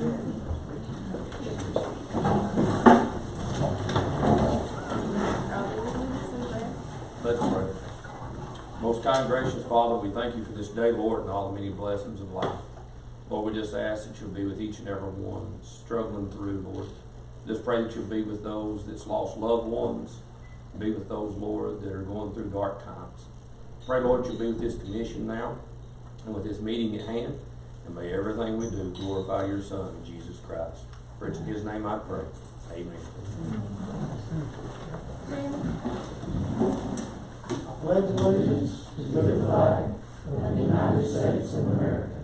Let's pray. Most kind, gracious Father, we thank you for this day, Lord, and all the many blessings of life. Lord, we just ask that you'll be with each and every one struggling through, Lord. Just pray that you'll be with those that's lost loved ones. Be with those, Lord, that are going through dark times. Pray, Lord, you'll be with this commission now and with this meeting at hand. And may everything we do glorify your Son, Jesus Christ. For it's in his name I pray. Amen. I pledge allegiance to the flag of the United States of America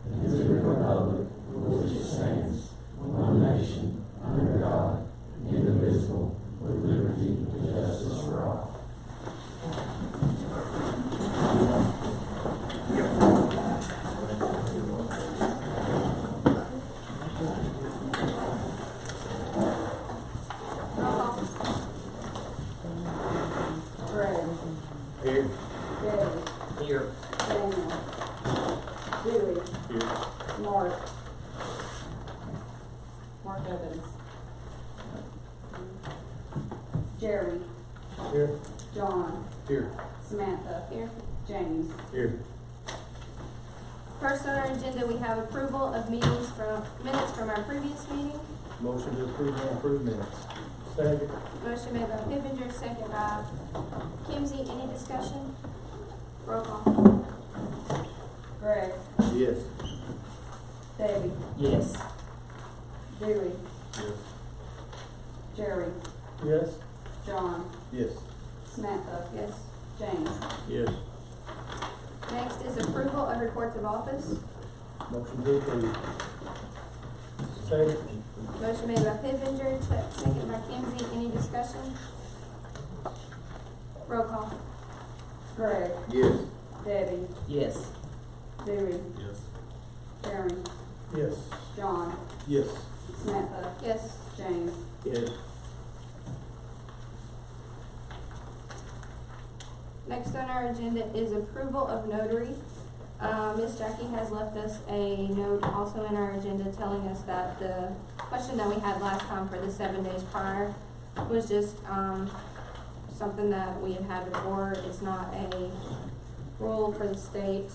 and to the republic for which it stands, one nation, under God, indivisible, with liberty and justice for all. Here. Dave. Here. Daniel. Dewey. Here. Mark. Mark Evans. Jerry. Here. John. Here. Samantha. Here. James. Here. First on our agenda, we have approval of minutes from our previous meeting. Motion to approve and approve minutes. Second. Motion made by Pippinger, second by Kimsey. Any discussion? Roll call. Greg. Yes. Debbie. Yes. Dewey. Yes. Jerry. Yes. John. Yes. Samantha. Yes. James. Yes. Next is approval of reports of office. Motion to approve. Second. Motion made by Pippinger, second by Kimsey. Any discussion? Roll call. Greg. Yes. Debbie. Yes. Dewey. Yes. Jeremy. Yes. John. Yes. Samantha. Yes. James. Yes. Next on our agenda is approval of notary. Ms. Jackie has left us a note also in our agenda telling us that the question that we had last time for the 7 days prior was just something that we have had before. It's not a rule for the state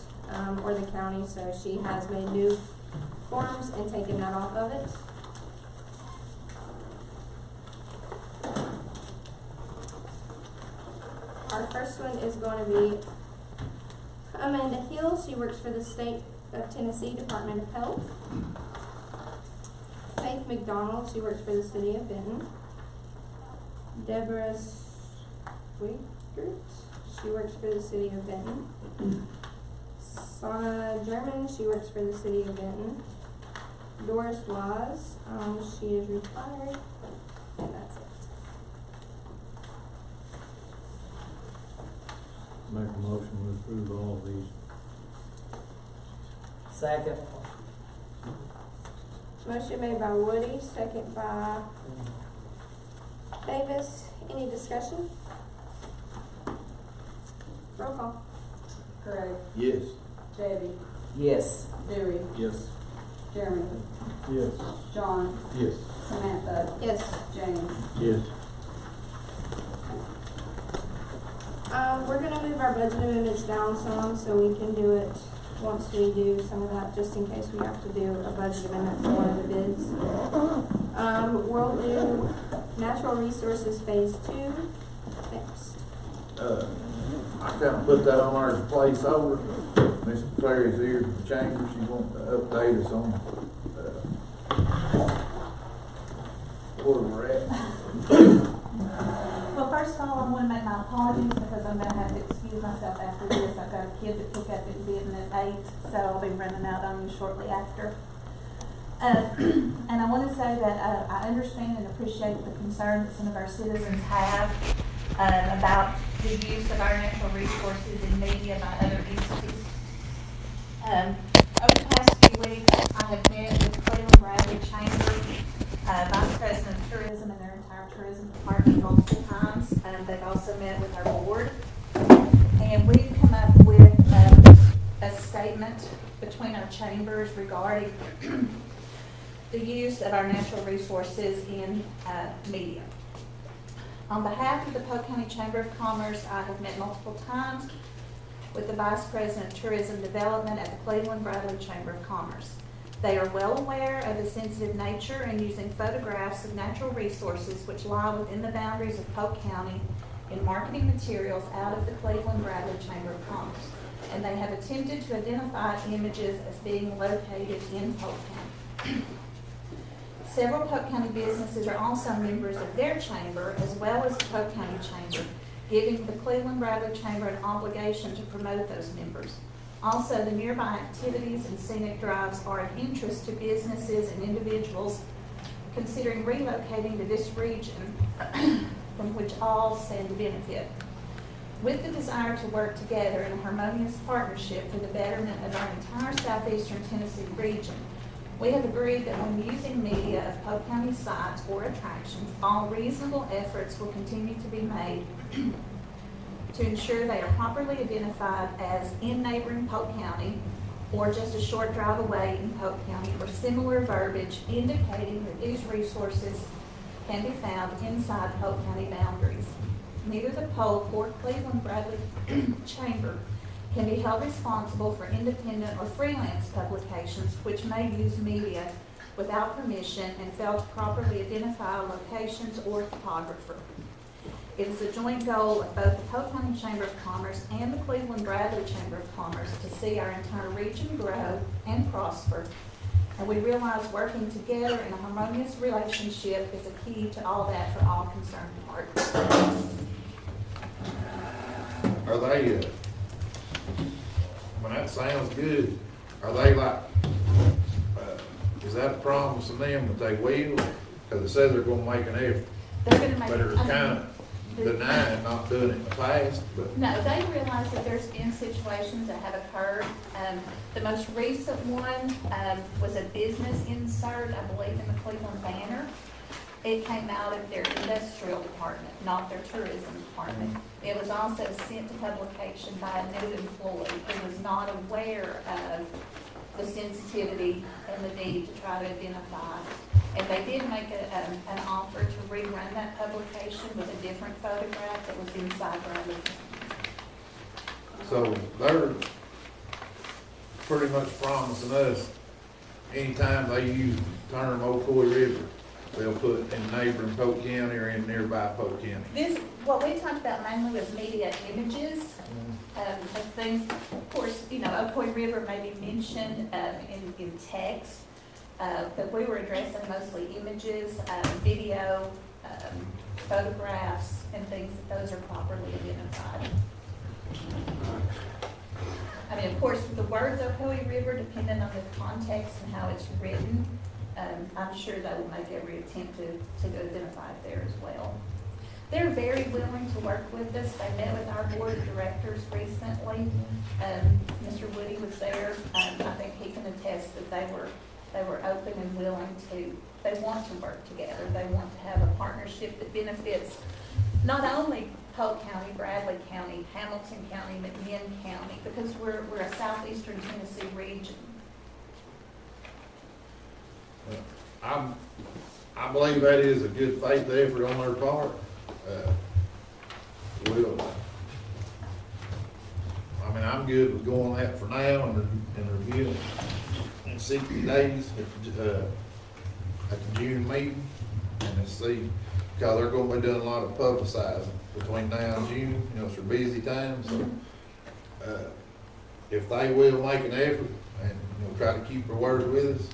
or the county, so she has made new forms and taken that off of it. Our first one is going to be Amanda Hill. She works for the State of Tennessee Department of Health. Faith McDonald. She works for the City of Benton. Deborah Swigert. She works for the City of Benton. Sana German. She works for the City of Benton. Doris Waz. She is retired. And that's it. Make a motion to approve all of these. Second. Motion made by Woody, second by Davis. Any discussion? Roll call. Greg. Yes. Debbie. Yes. Dewey. Yes. Jeremy. Yes. John. Yes. Samantha. Yes. James. Yes. We're gonna move our budget amendments down some so we can do it once we do some of that, just in case we have to do a budget amendment for one of the bids. We'll do natural resources phase 2 next. I kind of put that on our placeholder. Miss Clary's here in the chamber. She wants to update us on where we're at. Well, first of all, I want to make my apologies because I'm going to have to excuse myself after this. I've got a kid that took up at bidding at 8, so I'll be running out on you shortly after. And I want to say that I understand and appreciate the concern that some of our citizens have about the use of our natural resources in media by other entities. Over the past few weeks, I have met with Cleveland Bradley Chamber, Vice President of Tourism and their entire tourism department multiple times. They've also met with our board. And we've come up with a statement between our chambers regarding the use of our natural resources in media. On behalf of the Polk County Chamber of Commerce, I have met multiple times with the Vice President of Tourism Development at the Cleveland Bradley Chamber of Commerce. They are well aware of the sensitive nature and using photographs of natural resources which lie within the boundaries of Polk County in marketing materials out of the Cleveland Bradley Chamber of Commerce. And they have attempted to identify images as being located in Polk County. Several Polk County businesses are also members of their chamber as well as the Polk County Chamber, giving the Cleveland Bradley Chamber an obligation to promote those members. Also, the nearby activities and scenic drives are of interest to businesses and individuals considering relocating to this region from which all stand to benefit. With the desire to work together in a harmonious partnership for the betterment of our entire southeastern Tennessee region, we have agreed that when using media of Polk County sites or attractions, all reasonable efforts will continue to be made to ensure they are properly identified as in neighboring Polk County or just a short drive away in Polk County or similar verbiage indicating that these resources can be found inside Polk County boundaries. Neither the Polk or Cleveland Bradley Chamber can be held responsible for independent or freelance publications which may use media without permission and fail to properly identify locations or topographer. It is a joint goal of both the Polk County Chamber of Commerce and the Cleveland Bradley Chamber of Commerce to see our entire region grow and prosper, and we realize working together in a harmonious relationship is a key to all that for all concerned parties. Are they, when that sounds good, are they like, is that a promise to them that they will? Because it says they're gonna make an effort, They're gonna make. but they're kind of denying not doing it in the past, but. No, they realize that there's been situations that have occurred. The most recent one was a business insert, I believe, in the Cleveland Banner. It came out of their industrial department, not their tourism department. It was also sent to publication by a new employee who was not aware of the sensitivity and the need to try to identify. And they did make an offer to rerun that publication with a different photograph that was inside Bradley. So they're pretty much promising us, anytime they use the term Ocoee River, they'll put in neighboring Polk County or in nearby Polk County. What we talked about mainly was media images, of things. Of course, you know, Ocoee River may be mentioned in text, but we were addressing mostly images, video, photographs, and things that those are properly identified. I mean, of course, the words Ocoee River, depending on the context and how it's written, I'm sure they will make every attempt to identify it there as well. They're very willing to work with us. They met with our board of directors recently. Mr. Woody was there. I think he can attest that they were open and willing to, they want to work together. They want to have a partnership that benefits not only Polk County, Bradley County, Hamilton County, McMinn County, because we're a southeastern Tennessee region. I believe that is a good faith effort on their part. I mean, I'm good with going that for now and reviewing in 60 days at the June meeting and see, because they're going to be doing a lot of publicizing between now and June. You know, it's a busy time, so if they will make an effort and try to keep their word with us,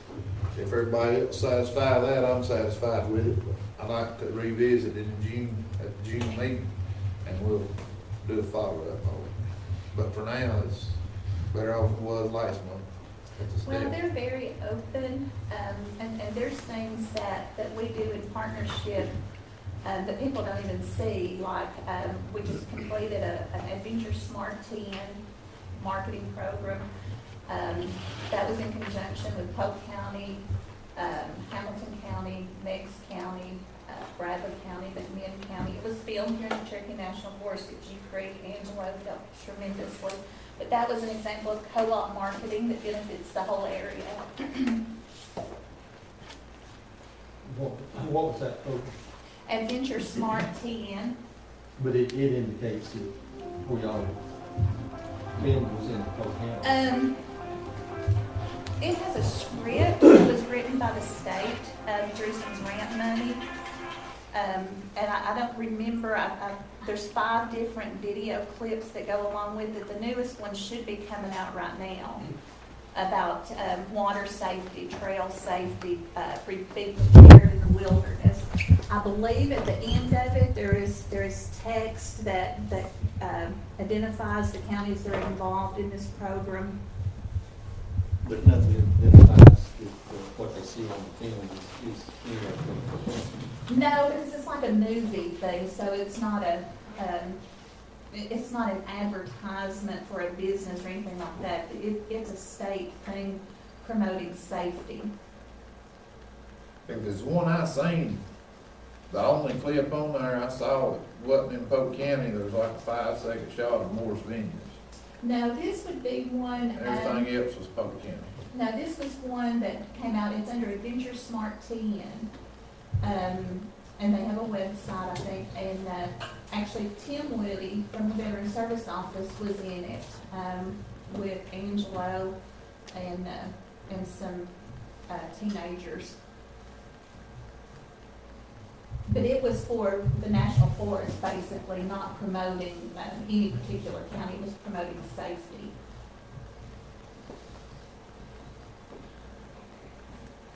if everybody else satisfied that, I'm satisfied with it. I'd like to revisit in June, at the June meeting, and we'll do a follow-up on it. But for now, it's better off than it was last month. Well, they're very open, and there's things that we do in partnership that people don't even see, like we just completed an Adventure Smart 10 marketing program. That was in conjunction with Polk County, Hamilton County, Meigs County, Bradley County, McMinn County. It was filmed here in the Cherokee National Forest at G Creek. Angelo helped tremendously. But that was an example of co-op marketing that benefits the whole area. what was that program? Adventure Smart 10. But it indicates that we all, Ben was in Polk County. It has a script that was written by the state through some grant money. And I don't remember, there's 5 different video clips that go along with it. The newest one should be coming out right now about water safety, trail safety, being prepared in the wilderness. I believe at the end of it, there is text that identifies the counties that are involved in this program. There's nothing that identifies what they see on the film is anywhere from. No, because it's like a movie thing, so it's not an advertisement for a business or anything like that. It's a state thing promoting safety. If there's one I seen, the only clip on there I saw wasn't in Polk County, there was like a 5-second shot of Morris Vineyards. No, this would be one. Everything else was Polk County. No, this was one that came out. It's under Adventure Smart 10. And they have a website, I think, and actually Tim Woody from the Veteran Service Office was in it with Angelo and some teenagers. But it was for the National Forest, basically, not promoting any particular county. It was promoting safety.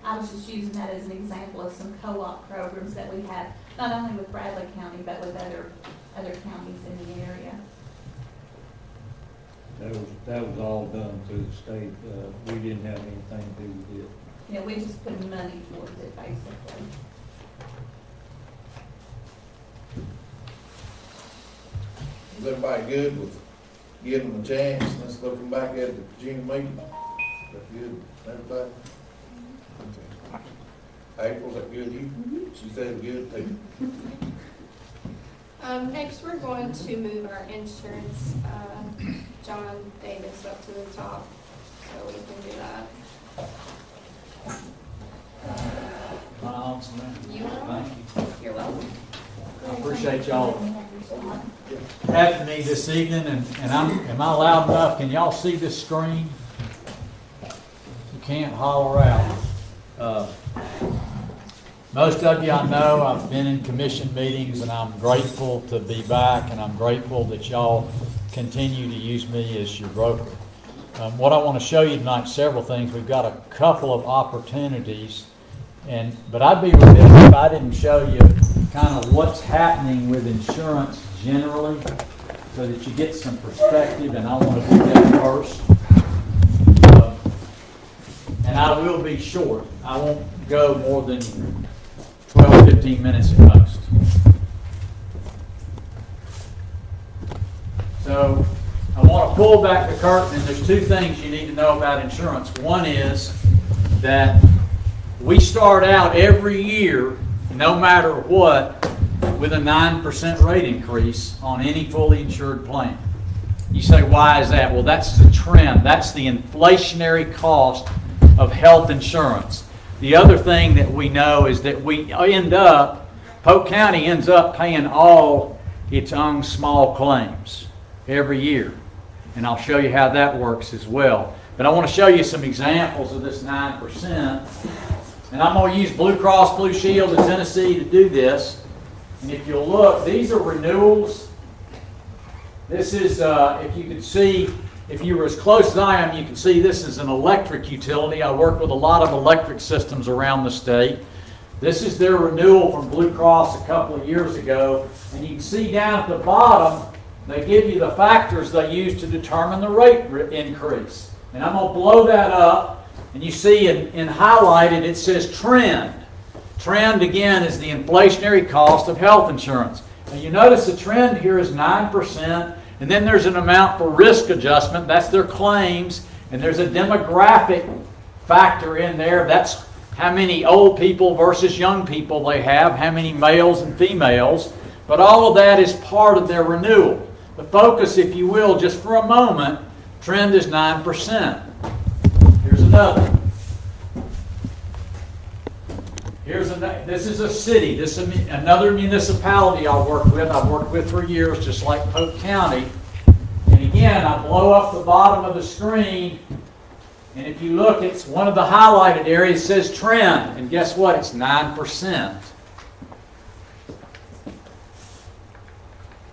I was just using that as an example of some co-op programs that we have, not only with Bradley County, but with other counties in the area. That was all done through the state. We didn't have anything to do with it. You know, we just put money towards it, basically. Is everybody good with giving them a chance? Let's looking back at the June meeting. That good, everybody? Okay. April, is that good to you? She said good too. Next, we're going to move our insurance, John Davis up to the top, so we can do that. You are? Thank you. You're welcome. I appreciate y'all having me this evening, and am I loud enough? Can y'all see this screen? You can't holler out. Most of you I know, I've been in commission meetings, and I'm grateful to be back, and I'm grateful that y'all continue to use me as your broker. What I want to show you tonight, several things. We've got a couple of opportunities, but I'd be remiss if I didn't show you kind of what's happening with insurance generally, so that you get some perspective, and I want to do that first. And I will be short. I won't go more than 12, 15 minutes at most. So I want to pull back the curtain, and there's 2 things you need to know about insurance. One is that we start out every year, no matter what, with a 9% rate increase on any fully insured plan. You say, why is that? Well, that's the trend. That's the inflationary cost of health insurance. The other thing that we know is that Polk County ends up paying all its own small claims every year. And I'll show you how that works as well. But I want to show you some examples of this 9%. And I'm going to use Blue Cross Blue Shield of Tennessee to do this. And if you'll look, these are renewals. This is, if you could see, if you were as close as I am, you can see this is an electric utility. I work with a lot of electric systems around the state. This is their renewal from Blue Cross a couple of years ago. And you can see down at the bottom, they give you the factors they use to determine the rate increase. And I'm going to blow that up. And you see in highlighted, it says trend. Trend, again, is the inflationary cost of health insurance. Now you notice the trend here is 9%. And then there's an amount for risk adjustment. That's their claims. And there's a demographic factor in there. That's how many old people versus young people they have, how many males and females. But all of that is part of their renewal. The focus, if you will, just for a moment, trend is 9%. Here's another. This is a city, this is another municipality I work with. I've worked with for years, just like Polk County. And again, I blow up the bottom of the screen, and if you look, it's one of the highlighted areas says trend, and guess what? It's 9%.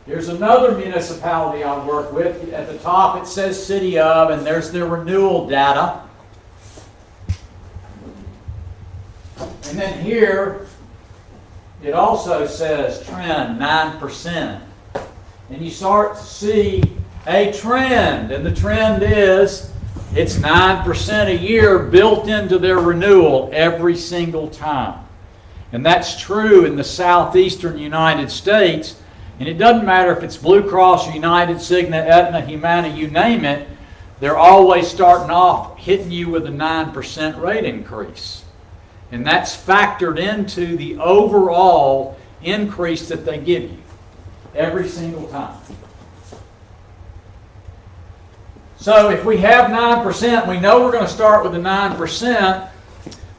Here's another municipality I work with. At the top it says City of, and there's their renewal data. And then here, it also says trend, 9%. And you start to see a trend, and the trend is it's 9% a year built into their renewal every single time. And that's true in the southeastern United States. And it doesn't matter if it's Blue Cross or United, Cigna, Aetna, Humana, you name it, they're always starting off hitting you with a 9% rate increase. And that's factored into the overall increase that they give you every single time. So if we have 9%, we know we're going to start with the 9%.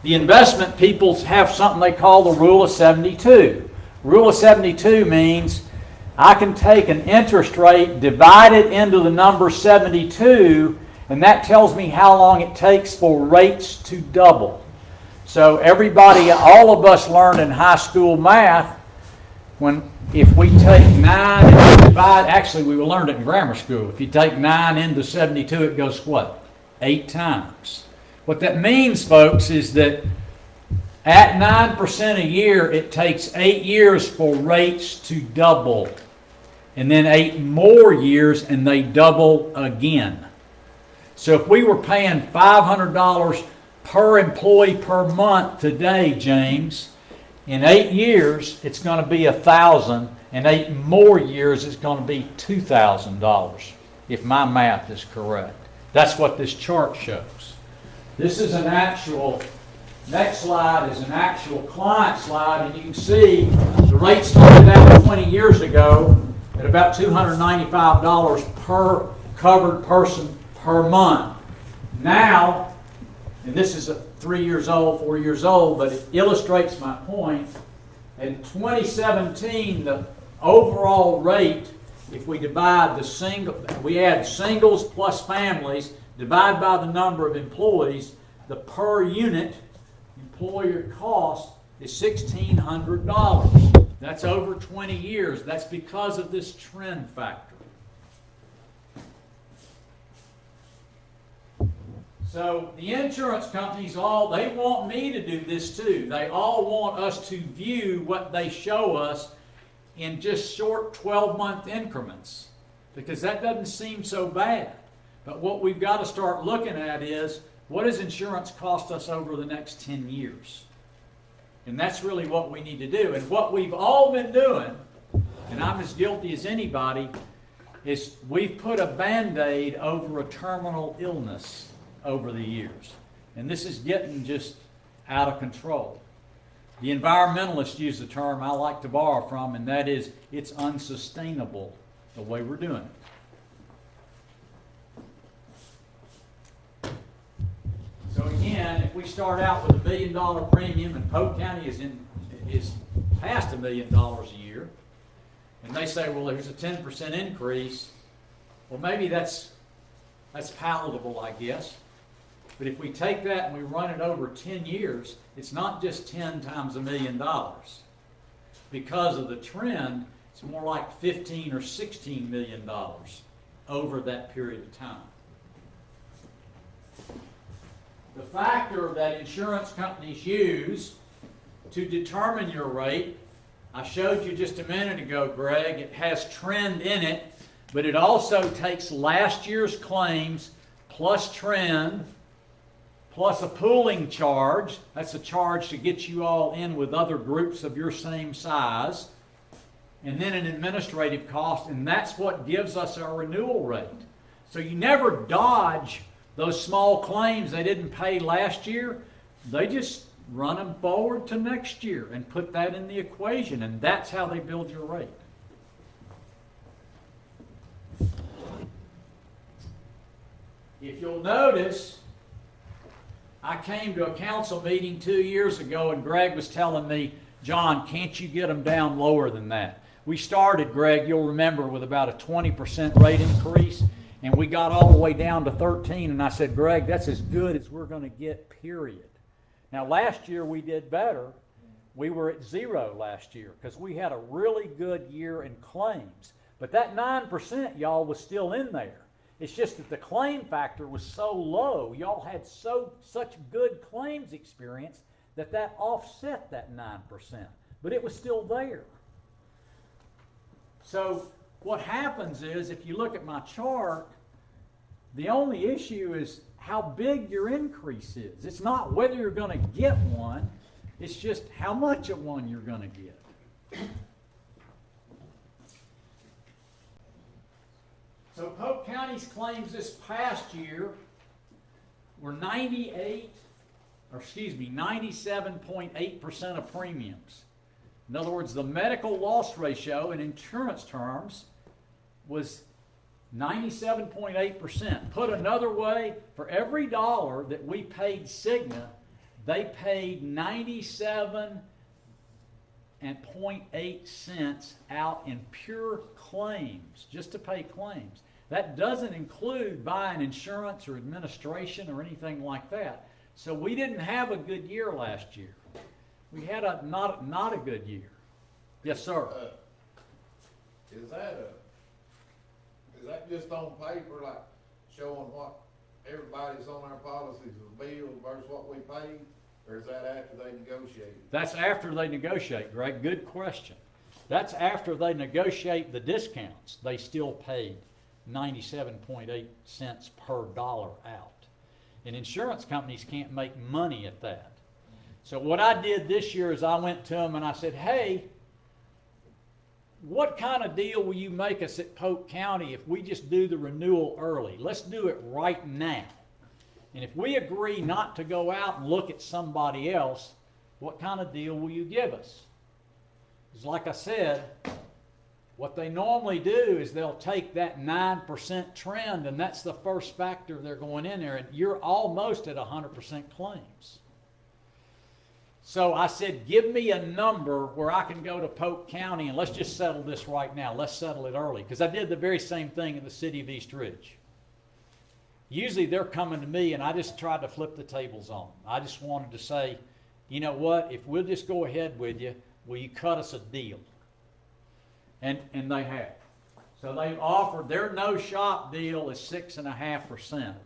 The investment people have something they call the Rule of 72. Rule of 72 means I can take an interest rate, divide it into the number 72, and that tells me how long it takes for rates to double. So everybody, all of us learned in high school math, if we take 9 and divide, actually we learned it in grammar school, if you take 9 into 72, it goes what? 8 times. What that means, folks, is that at 9% a year, it takes 8 years for rates to double. And then 8 more years, and they double again. So if we were paying $500 per employee per month today, James, in 8 years, it's going to be $1,000. In 8 more years, it's going to be $2,000, if my math is correct. That's what this chart shows. This is an actual... Next slide is an actual client slide, and you can see the rate started out 20 years ago at about $295 per covered person per month. Now, and this is 3 years old, 4 years old, but it illustrates my point. In 2017, the overall rate, if we divide we add singles plus families, divide by the number of employees, the per unit employer cost is $1,600. That's over 20 years. That's because of this trend factor. So the insurance companies they want me to do this too. They all want us to view what they show us in just short 12-month increments, because that doesn't seem so bad. But what we've got to start looking at is, what does insurance cost us over the next 10 years? And that's really what we need to do. And what we've all been doing, and I'm as guilty as anybody, is we've put a Band-Aid over a terminal illness over the years. And this is getting just out of control. The environmentalists use the term I like to borrow from, and that is, it's unsustainable the way we're doing it. So again, if we start out with $1 million premium, and Polk County is past $1 million a year, and they say, well, there's a 10% increase, well, maybe that's palatable, I guess. But if we take that and we run it over 10 years, it's not just 10 times $1 million. Because of the trend, it's more like $15 or $16 million over that period of time. The factor that insurance companies use to determine your rate, I showed you just a minute ago, Greg, it has trend in it, but it also takes last year's claims plus trend plus a pooling charge. That's a charge to get you all in with other groups of your same size, and then an administrative cost, and that's what gives us our renewal rate. So you never dodge those small claims they didn't pay last year. They just run them forward to next year and put that in the equation, and that's how they build your rate. If you'll notice, I came to a council meeting 2 years ago and Greg was telling me, John, can't you get them down lower than that? We started, Greg, you'll remember, with about a 20% rate increase, and we got all the way down to 13, and I said, Greg, that's as good as we're going to get, period. Now, last year we did better. We were at 0 last year because we had a really good year in claims. But that 9%, y'all, was still in there. It's just that the claim factor was so low. Y'all had such good claims experience that offset that 9%. But it was still there. So what happens is, if you look at my chart, the only issue is how big your increase is. It's not whether you're going to get one, it's just how much of one you're going to get. So Polk County's claims this past year were 97.8% of premiums. In other words, the medical loss ratio in insurance terms was 97.8%. Put another way, for every dollar that we paid Cigna, they paid 97.8 cents out in pure claims, just to pay claims. That doesn't include buying insurance or administration or anything like that. So we didn't have a good year last year. We had not a good year. Yes, sir. Is that just on paper, like showing what everybody's on our policies is billed versus what we paid? Or is that after they negotiate? That's after they negotiate, Greg. Good question. That's after they negotiate the discounts. They still paid 97.8 cents per dollar out. And insurance companies can't make money at that. So what I did this year is I went to them and I said, hey, what kind of deal will you make us at Polk County if we just do the renewal early? Let's do it right now. And if we agree not to go out and look at somebody else, what kind of deal will you give us? Because like I said, what they normally do is they'll take that 9% trend, and that's the first factor they're going in there, and you're almost at 100% claims. So I said, give me a number where I can go to Polk County and let's just settle this right now. Let's settle it early. Because I did the very same thing in the city of East Ridge. Usually they're coming to me and I just tried to flip the tables on them. I just wanted to say, you know what, if we'll just go ahead with you, will you cut us a deal? And they have. So they've offered, their no-shop deal is 6.5%.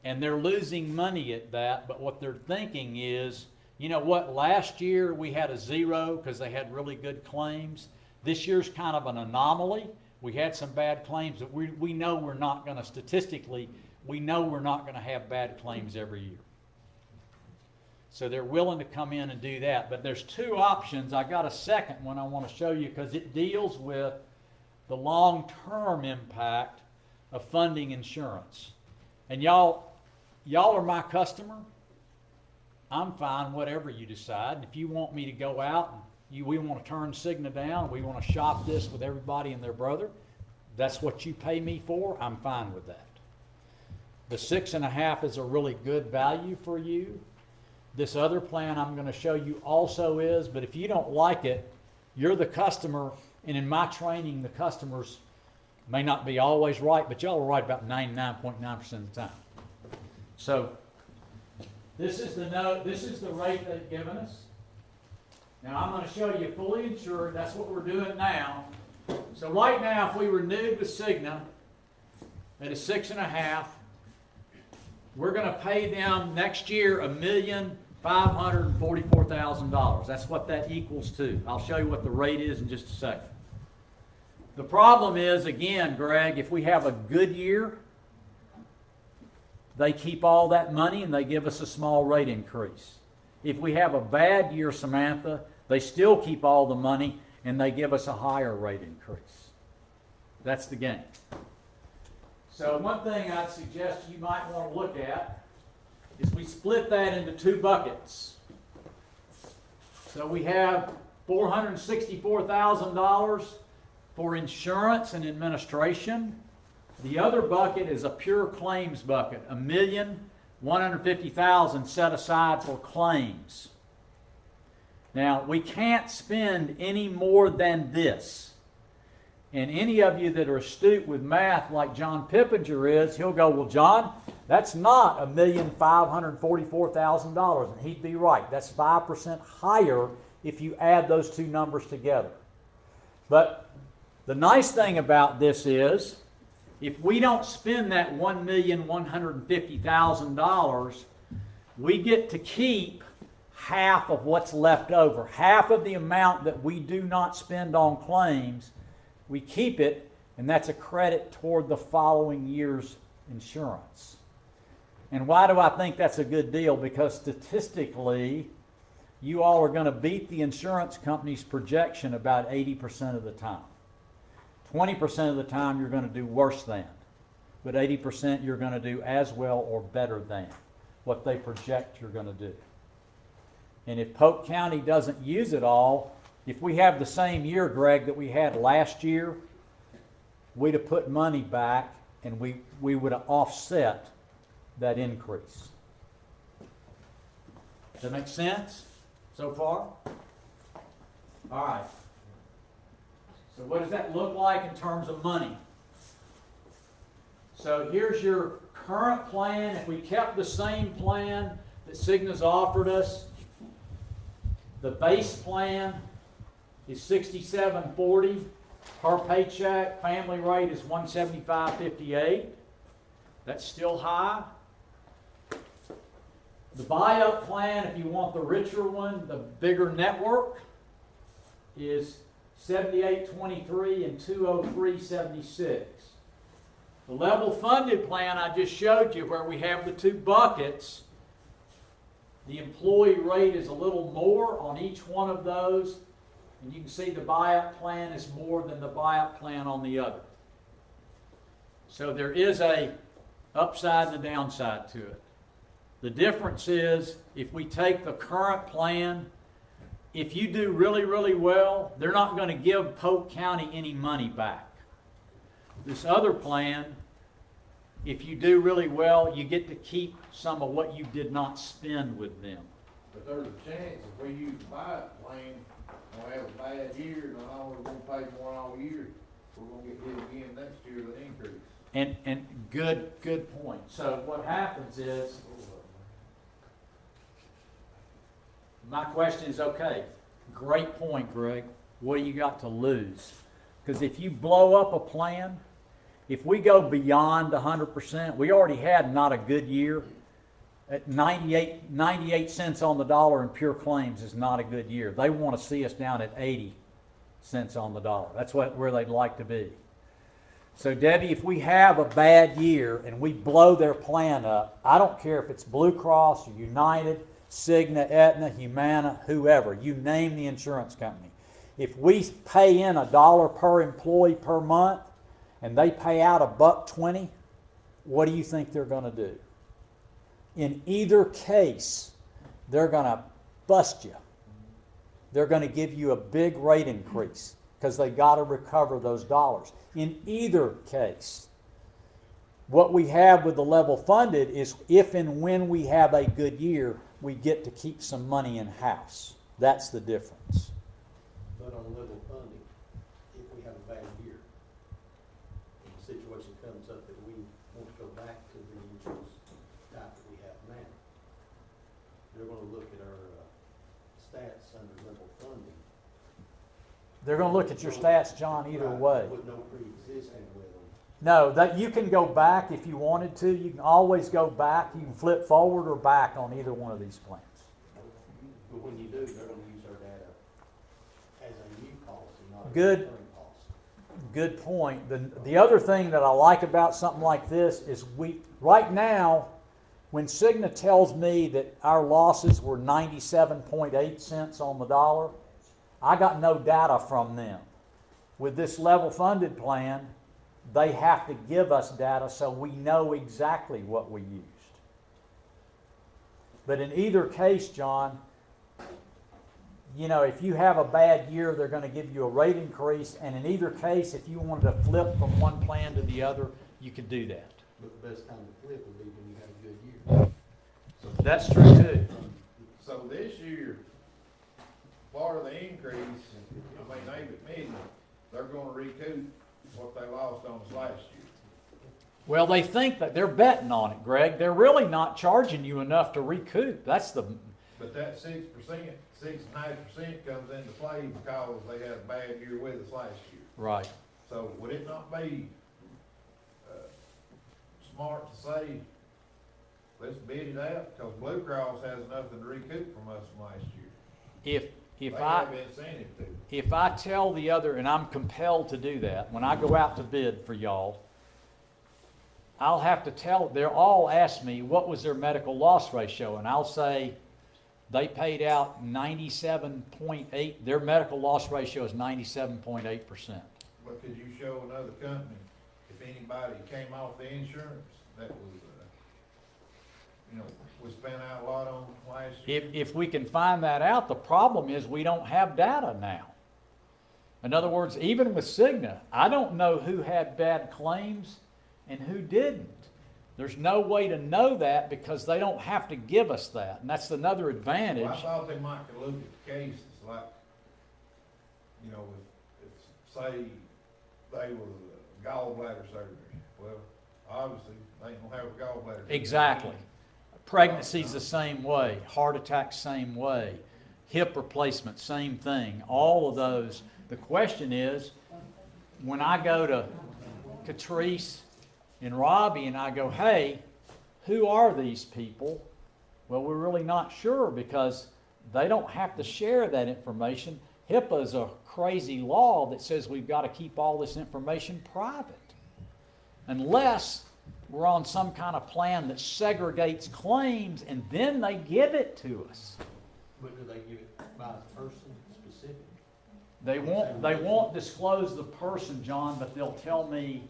And they're losing money at that, but what they're thinking is, you know what, last year we had a 0 because they had really good claims. This year's kind of an anomaly. We had some bad claims, but we know we're not going to, statistically, we know we're not going to have bad claims every year. So they're willing to come in and do that. But there's two options. I got a second one I want to show you because it deals with the long-term impact of funding insurance. And y'all are my customer. I'm fine, whatever you decide. If you want me to go out and we want to turn Cigna down, we want to shop this with everybody and their brother, that's what you pay me for, I'm fine with that. The 6.5 is a really good value for you. This other plan I'm going to show you also is, but if you don't like it, you're the customer, and in my training, the customers may not be always right, but y'all are right about 99.9% of the time. So this is the note, this is the rate they've given us. Now I'm going to show you fully insured, that's what we're doing now. So right now, if we renewed with Cigna at a 6.5, we're going to pay them next year $1,544,000. That's what that equals to. I'll show you what the rate is in just a second. The problem is, again, Greg, if we have a good year, they keep all that money and they give us a small rate increase. If we have a bad year, Samantha, they still keep all the money and they give us a higher rate increase. That's the game. So one thing I'd suggest you might want to look at is we split that into two buckets. So we have $464,000 for insurance and administration. The other bucket is a pure claims bucket, $150,000 set aside for claims. Now, we can't spend any more than this. And any of you that are astute with math like John Pippinger is, he'll go, well, John, that's not $1,544,000. And he'd be right. That's 5% higher if you add those two numbers together. But the nice thing about this is, if we don't spend that $1,150,000, we get to keep half of what's left over. Half of the amount that we do not spend on claims, we keep it, and that's a credit toward the following year's insurance. And why do I think that's a good deal? Because statistically, you all are going to beat the insurance company's projection about 80% of the time. 20% of the time you're going to do worse than, but 80% you're going to do as well or better than what they project you're going to do. And if Polk County doesn't use it all, if we have the same year, Greg, that we had last year, we'd have put money back and we would have offset that increase. Does that make sense so far? All right. So what does that look like in terms of money? So here's your current plan. If we kept the same plan that Cigna's offered us, the base plan is $67.40 per paycheck. Family rate is $175.58. That's still high. The buy-up plan, if you want the richer one, the bigger network, is $78.23 and $203.76. The level funded plan I just showed you, where we have the two buckets, the employee rate is a little more on each one of those, and you can see the buy-up plan is more than the buy-up plan on the other. So there is a upside and a downside to it. The difference is, if we take the current plan, if you do really, really well, they're not going to give Polk County any money back. This other plan, if you do really well, you get to keep some of what you did not spend with them. But there's a chance if we use the buy-up plan, and we have a bad year, and I know we're gonna pay more all year, we're gonna get hit again next year with an increase. And good point. So what happens is, my question is, okay, great point, Greg. What do you got to lose? Because if you blow up a plan, if we go beyond 100%, we already had not a good year. At 98 cents on the dollar in pure claims is not a good year. They want to see us down at 80 cents on the dollar. That's where they'd like to be. So Debbie, if we have a bad year and we blow their plan up, I don't care if it's Blue Cross or United, Cigna, Aetna, Humana, whoever, you name the insurance company. If we pay in $1 per employee per month and they pay out $1.20, what do you think they're going to do? In either case, they're going to bust you. They're going to give you a big rate increase because they got to recover those dollars. In either case, what we have with the level funded is if and when we have a good year, we get to keep some money in-house. That's the difference. But on level funding, if we have a bad year, and the situation comes up that we want to go back to the insurance type that we have now, they're going to look at our stats under level funding. They're going to look at your stats, John, either way. With no pre-existing with them. No, that you can go back if you wanted to. You can always go back. You can flip forward or back on either one of these plans. But when you do, they're going to use our data as a new policy, not a Good. recurring policy. Good point. The other thing that I like about something like this is right now, when Cigna tells me that our losses were 97.8 cents on the dollar, I got no data from them. With this level funded plan, they have to give us data so we know exactly what we used. But in either case, John, you know, if you have a bad year, they're going to give you a rate increase. And in either case, if you wanted to flip from one plan to the other, you could do that. But the best time to flip would be when you have a good year. That's true too. So this year, part of the increase, I mean, they admitted, they're gonna recoup what they lost on us last year. Well, they think that they're betting on it, Greg. They're really not charging you enough to recoup. That's the, But that 6%, 6.5% comes into play because they had a bad year with us last year. right. So would it not be, smart to say, let's bid it out, because Blue Cross has nothing to recoup from us from last year. If They I, have incentive to. if I tell the other, and I'm compelled to do that, when I go out to bid for y'all, I'll have to tell, they'll all ask me, what was their medical loss ratio? And I'll say, they paid out 97.8, their medical loss ratio is 97.8%. But could you show another company, if anybody came off the insurance, that was, we spent out a lot on last year? If we can find that out, the problem is we don't have data now. In other words, even with Cigna, I don't know who had bad claims and who didn't. There's no way to know that because they don't have to give us that, and that's another advantage. Well, I thought they might could look at the cases, like, if say, they were gallbladder surgery, well, obviously, they ain't gonna have a gallbladder. Exactly. Pregnancy's the same way, heart attack same way, hip replacement, same thing, all of those. The question is, when I go to Catrice and Robbie and I go, hey, who are these people? Well, we're really not sure because they don't have to share that information. HIPAA is a crazy law that says we've got to keep all this information private. Unless we're on some kind of plan that segregates claims and then they give it to us. But do they give it by person specific? They won't disclose the person, John, but they'll tell me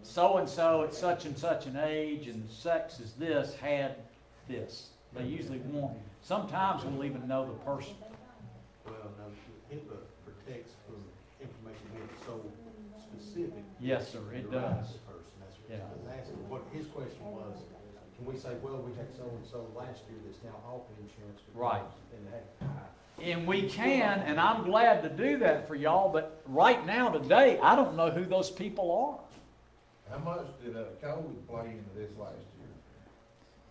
so-and-so at such and such an age and sex is this, had this. They usually won't. Sometimes we'll even know the person. Well, no, HIPAA protects from information being so specific. Yes, sir, it You're right, does. the person, that's what Yeah. I was asking. What his question was, can we say, well, we had so-and-so last year that's now off insurance? Right. And hey, And we can, and I'm glad to do that for y'all, but right now, today, I don't know who those people are. How much did COVID play into this last year?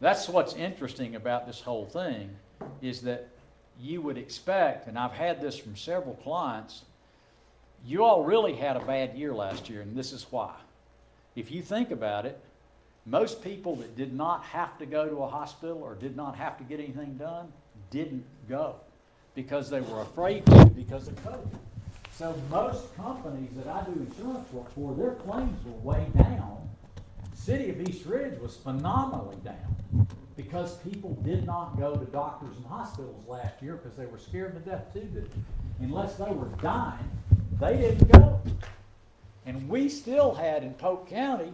That's what's interesting about this whole thing, is that you would expect, and I've had this from several clients, you all really had a bad year last year, and this is why. If you think about it, most people that did not have to go to a hospital or did not have to get anything done didn't go because they were afraid to because of COVID. So most companies that I do insurance work for, their claims were way down. City of East Ridge was phenomenally down because people did not go to doctors and hospitals last year because they were scared to death too. That unless they were dying, they didn't go. And we still had in Polk County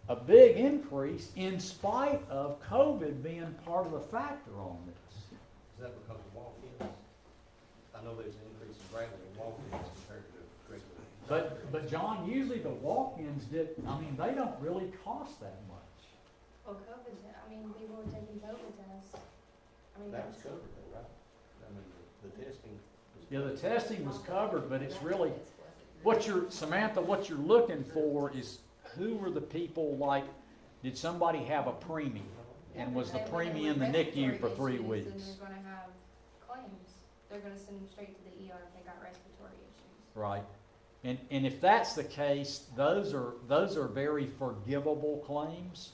a big increase in spite of COVID being part of the factor on this. is that because of walk-ins? I know there's an increase in regular walk-ins compared to regular. But John, usually the walk-ins they don't really cost that much. Well, COVID, people were taking COVID tests. That was covered though, right? The testing. Yeah, the testing was covered, but it's really, Samantha, what you're looking for is who were the people, like, did somebody have a preemie? And was the preemie in the NICU for 3 weeks? And they're gonna have claims. They're gonna send them straight to the ER if they got respiratory issues. Right. And if that's the case, those are very forgivable claims,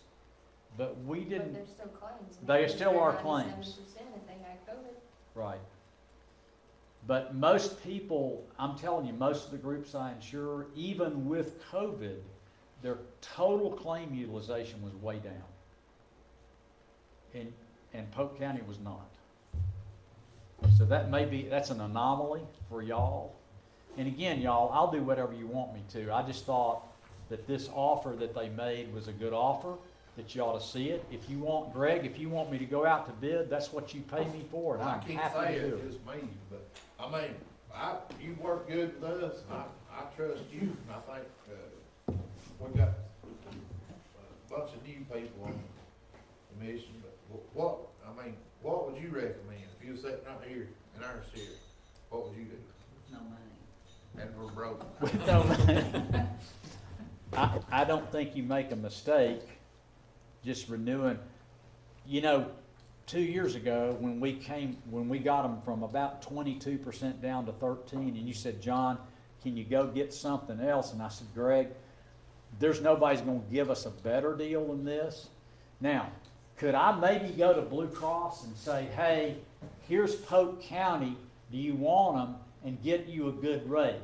but we But didn't, they're still claims. They still are 97% claims. if they had COVID. right. But most people, I'm telling you, most of the groups I insure, even with COVID, their total claim utilization was way down. And Polk County was not. So that's an anomaly for y'all. And again, y'all, I'll do whatever you want me to. I just thought that this offer that they made was a good offer, that you ought to see it. If you want, Greg, if you want me to go out to bid, that's what you pay me for, and Well, I I'm can't happy say to do it's it. just me, but, you work good with us, and I trust you, and I think, we got a bunch of new people on the commission, but What would you recommend if you was sitting right here in our chair? What would you do? No money. And we're broke. I don't think you make a mistake just renewing. You know, 2 years ago, when we got them from about 22% down to 13, and you said, John, can you go get something else? And I said, Greg, there's nobody's gonna give us a better deal than this. Now, could I maybe go to Blue Cross and say, hey, here's Polk County, do you want them, and get you a good rate?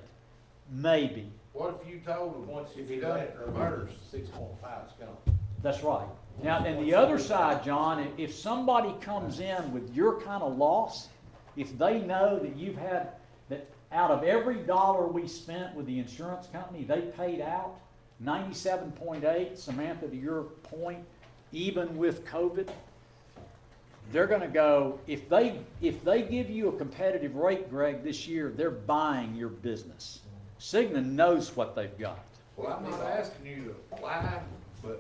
Maybe. What if you told them, Once if you done it reverse? 6.5's gone. That's right. Now, and the other side, John, if somebody comes in with your kind of loss, if they know that you've had, that out of every dollar we spent with the insurance company, they paid out 97.8, Samantha, to your point, even with COVID, they're gonna go, if they give you a competitive rate, Greg, this year, they're buying your business. Cigna knows what they've got. Well, I'm not asking you to lie, but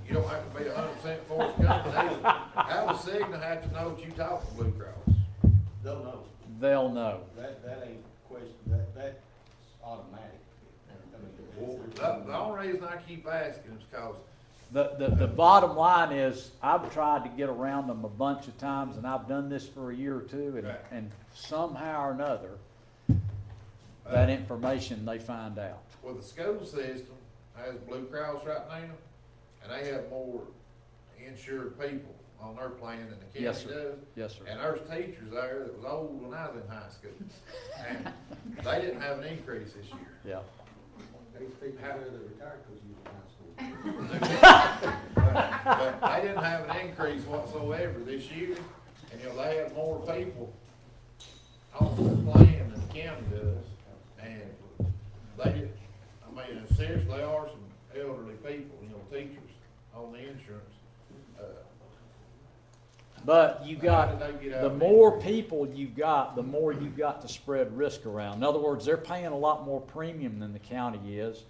you don't have to be 100% forthcoming either. How does Cigna have to know that you talk to Blue Cross? They'll know. They'll know. That ain't question, that's automatic. Well, the only reason I keep asking is because The bottom line is, I've tried to get around them a bunch of times, and I've done this for a year or two, Right. and somehow or another, that information they find out. well, the school system has Blue Cross right now, and they have more insured people on their plan than the Yes, county sir. does. Yes, sir. And there's teachers there that was old when I was in high school, and they didn't have an increase this year. Yeah. These people that retired because you were in high school. But they didn't have an increase whatsoever this year, and they have more people on the plan than the county does. And seriously, there are some elderly people, teachers on the insurance. But you got, How did they get out the of more it? people you got, the more you got to spread risk around. In other words, they're paying a lot more premium than the county is.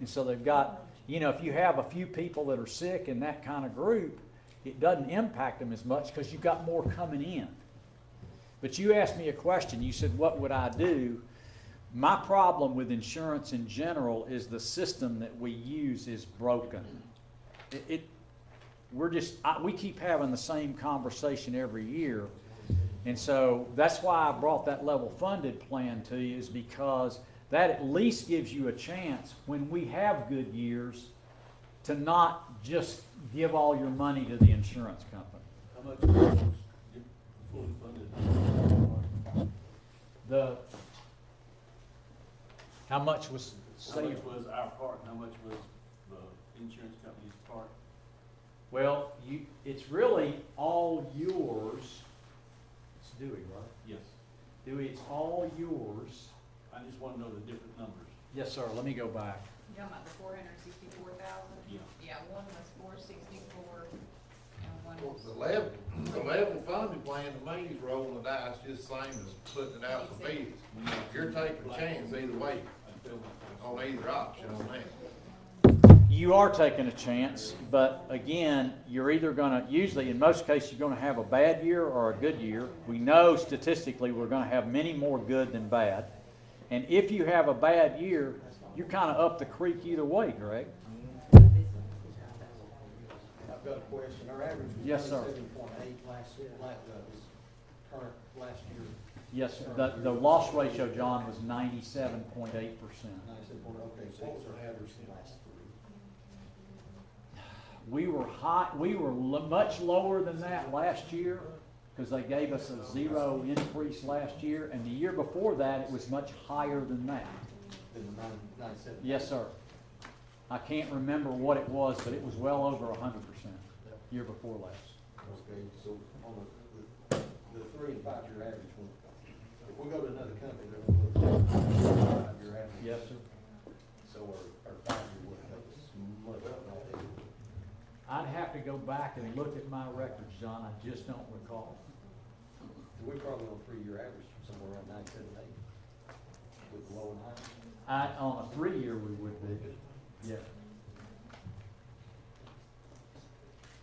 And so they've got, if you have a few people that are sick in that kind of group, it doesn't impact them as much because you've got more coming in. But you asked me a question. You said, what would I do? My problem with insurance in general is the system that we use is broken. We keep having the same conversation every year. And so that's why I brought that level funded plan to you, is because that at least gives you a chance when we have good years to not just give all your money to the insurance company. How much was fully funded? How much was How much saved? was our part, and how much was the insurance company's part? Well, it's really all yours. It's Dewey, right? Yes. Dewey, it's all yours. I just want to know the different numbers. Yes, sir. Let me go back. You're talking about the 464,000? Yeah. Yeah, one was 464, and one Well, was. the level funded plan to me is rolling the dice just the same as putting it out for bids. You're taking a chance either way I feel like on either option on that. You are taking a chance, but again, you're either gonna, usually in most cases, you're gonna have a bad year or a good year. We know statistically we're gonna have many more good than bad. And if you have a bad year, you're kinda up the creek either way, Greg. I've got a question. Our average was Yes, sir. 97.8 this current last year. Yes, sir. The loss ratio, John, was 97.8%. 97.8, okay, so what was our average in the last 3? We were much lower than that last year, because they gave us a 0 increase last year, and the year before that, it was much higher than that. Than the 97? Yes, sir. I can't remember what it was, but it was well over 100% year before last. Okay, so on the 3 and 5 year average, if we go to another company, they're going to look at 5 year average. Yes, sir. So our 5 year would help us much, not that. I'd have to go back and look at my records, John. I just don't recall. We're probably on 3 year average, somewhere around 97.8, with low and high. On a 3-year, we would be. Yeah.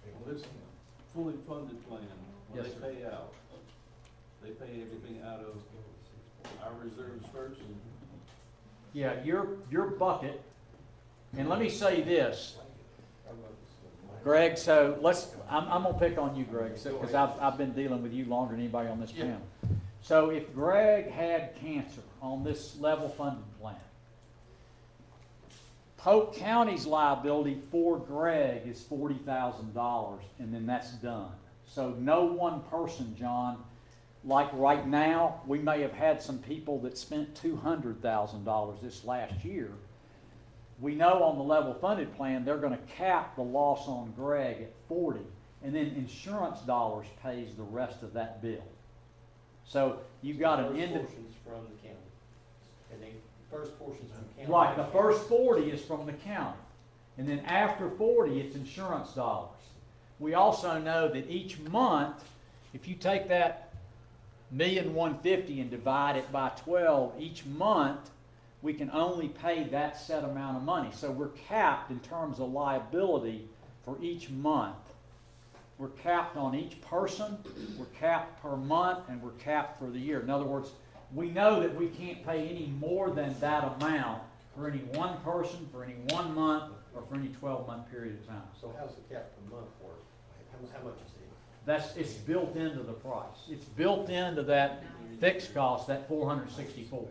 Well, this fully funded plan, when Yes, they sir. pay out, they pay everything out of our reserves first? Yeah, your bucket, and let me say this, Greg, so I'm gonna pick on you, Greg, because I've been dealing with you longer than anybody on this panel. So if Greg had cancer on this level funded plan, Polk County's liability for Greg is $40,000, and then that's done. So no one person, John, like right now, we may have had some people that spent $200,000 this last year. We know on the level funded plan, they're gonna cap the loss on Greg at 40, and then insurance dollars pays the rest of that bill. So you've got an end. Portions from the county, and the first portions from the county. Right, the first 40 is from the county. And then after 40, it's insurance dollars. We also know that each month, if you take that $1,150,000 and divide it by 12, each month, we can only pay that set amount of money. So we're capped in terms of liability for each month. We're capped on each person, we're capped per month, and we're capped for the year. In other words, we know that we can't pay any more than that amount for any one person, for any 1 month, or for any 12-month period of time. So how's the cap per month work? How much is it? It's built into the price. It's built into that fixed cost, that $464.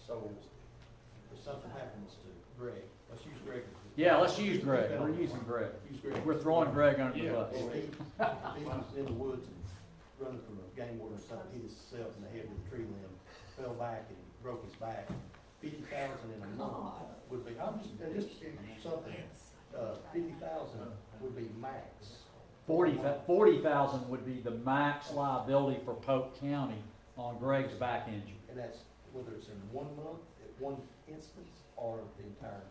So if something happens to Greg, let's use Greg. Yeah, let's use Greg. We're using Greg. Use Greg. We're throwing Greg under the If bus. he was in the woods and running from a game warden or something, hit himself in the head with a tree limb, fell back and broke his back. 50,000 in a month would be, I'm just something, 50,000 would be max. 40,000 would be the max liability for Polk County on Greg's back injury. And that's whether it's in 1 month, at one instance, or the entire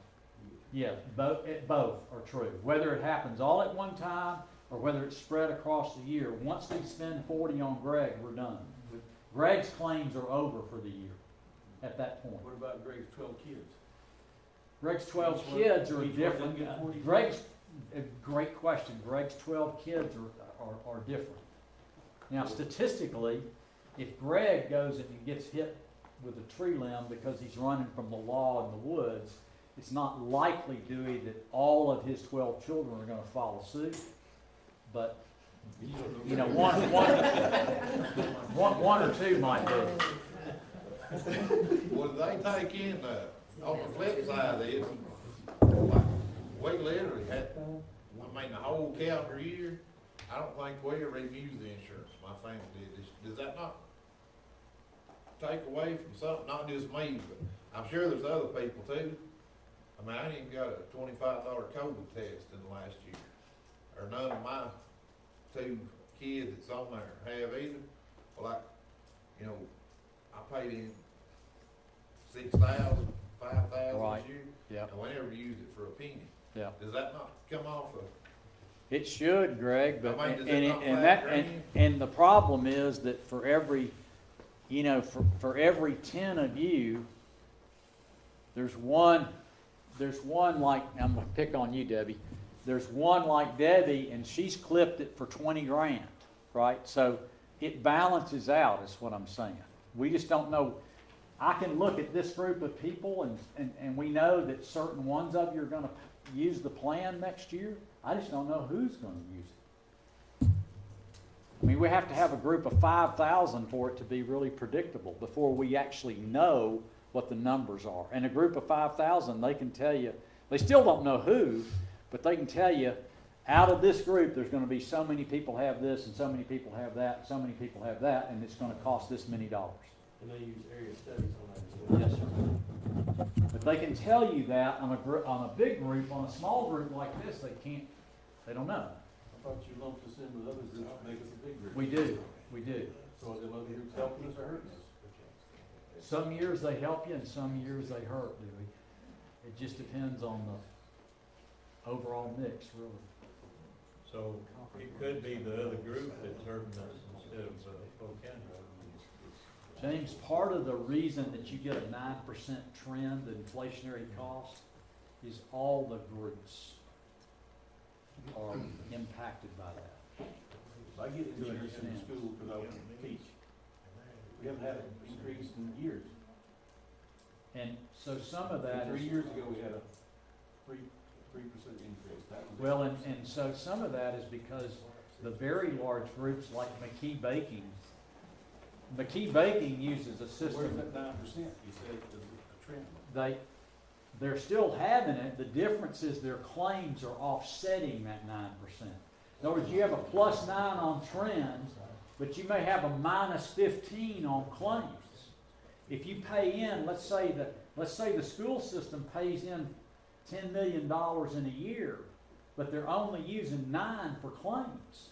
year. Yeah, both are true. Whether it happens all at one time or whether it's spread across the year, once we spend 40 on Greg, we're done. Greg's claims are over for the year at that point. What about Greg's 12 kids? Greg's 12 Each one- kids are each one different. get 40? Greg's, great question. Greg's 12 kids are different. Now, statistically, if Greg goes and he gets hit with a tree limb because he's running from the law in the woods, it's not likely, Dewey, that all of his 12 children are going to follow suit. But, you know, one or two might do. Well, they take in, on the flip side of this, like, we literally had, the whole calendar year, I don't think we ever even used the insurance, my family did. Does that not take away from something, not just me, but I'm sure there's other people too? I mean, I ain't even got a $25 COVID test in the last year, or none of my 2 kids that's on there have either. Well, I paid in $6,000, $5,000 Right. this year. Yeah. And we never used it for a penny. Yeah. Does that not come off of? It should, Greg, but, I mean, does and, it not and factor that, in? and the problem is that for every, for every 10 of you, there's one like, I'm gonna pick on you, Debbie. There's one like Debbie, and she's clipped it for 20 grand, right? So it balances out, is what I'm saying. We just don't know. I can look at this group of people, and we know that certain ones of you are gonna use the plan next year. I just don't know who's gonna use it. I mean, we have to have a group of 5,000 for it to be really predictable before we actually know what the numbers are. And a group of 5,000, they can tell you, they still don't know who, but they can tell you, out of this group, there's going to be so many people have this, and so many people have that, and so many people have that, and it's going to cost this many dollars. And they use area studies on that as well. Yes, sir. But they can tell you that on a big group. On a small group like this, they can't, they don't know. I thought you lumped us in with other groups to make us a big group. We do. So are them other groups helping us or hurting us? Some years they help you, and some years they hurt, Dewey. It just depends on the overall mix, really. So it could be the other group that's hurting us instead of Polk County. James, part of the reason that you get a 9% trend in inflationary costs is all the groups. are impacted by that. I get To insurance in understand. school because I teach. We haven't had an increase in years. And so some of that 3 is, years ago, we had a 3% increase. That was it. well, and so some of that is because the very large groups like McKee Baking uses a Where's system. that 9%? You said there's a trend. They're still having it. The difference is their claims are offsetting that 9%. In other words, you have a +9 on trends, but you may have a -15 on claims. If you pay in, let's say the school system pays in $10 million in a year, but they're only using 9 for claims.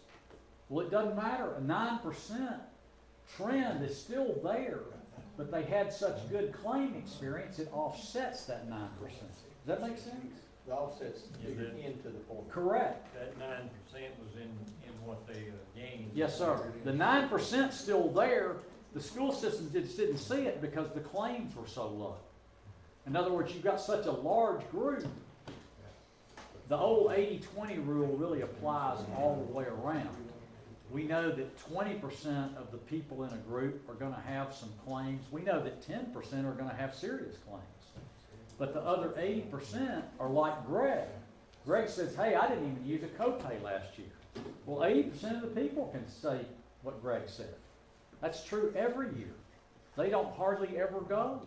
Well, it doesn't matter. A 9% trend is still there, but they had such good claim experience, it offsets that 9%. Does that make sense? The offsets figured into the formula. Correct. That 9% was in what they gained. Yes, sir. The 9% still there. The school system just didn't see it because the claims were so low. In other words, you've got such a large group. The old 80-20 rule really applies all the way around. We know that 20% of the people in a group are going to have some claims. We know that 10% are going to have serious claims. But the other 80% are like Greg. Greg says, hey, I didn't even use a copay last year. Well, 80% of the people can say what Greg said. That's true every year. They don't hardly ever go.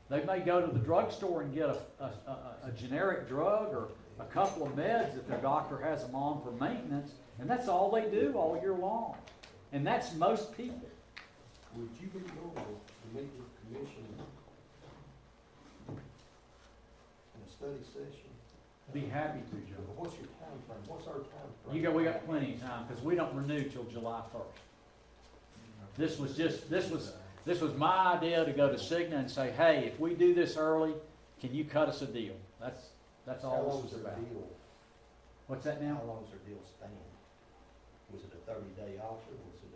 They may go to the drugstore and get a generic drug or a couple of meds that their doctor has them on for maintenance, and that's all they do all year long. And that's most people. Would you be able to meet with the commission in a study session? Be happy to, Joe. What's your time frame? What's our time frame? We got plenty of time because we don't renew till July 1st. This was my idea to go to Cigna and say, hey, if we do this early, can you cut us a deal? That's How all long this is is their about. deal? What's that How now? long does their deal stand? Was it a 30-day offer? Was it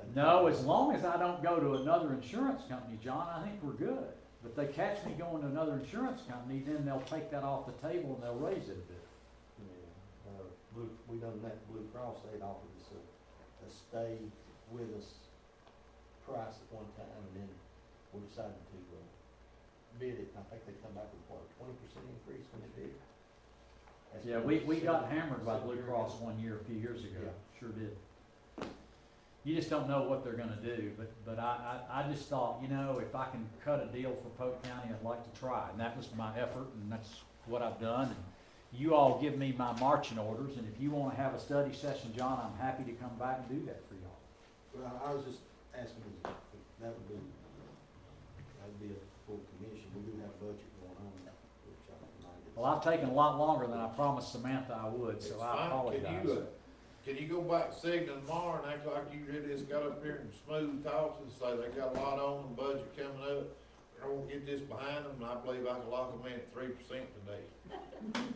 a? No, as long as I don't go to another insurance company, John, I think we're good. But they catch me going to another insurance company, then they'll take that off the table and they'll raise it a bit. Yeah. We done that Blue Cross, they'd offered us a stay with us price at one time, and then we decided to bid it. I think they come back with what, a 20% increase when they did? That's Yeah, we got hammered by Blue Cross one year, a few years ago. Yeah. Sure did. You just don't know what they're gonna do, but I just thought, if I can cut a deal for Polk County, I'd like to try. And that was my effort, and that's what I've done. And you all give me my marching orders, and if you wanna have a study session, John, I'm happy to come back and do that for y'all. Well, I was just asking, that would be a full commission. We do have a budget going on, which I reminded. Well, I've taken a lot longer than I promised Samantha I would, so I apologize. Can you go back to Cigna tomorrow and act like you really just got up here and smooth talks and say they got a lot on, the budget coming up? I won't get this behind them, and I believe I can lock them in at 3% today.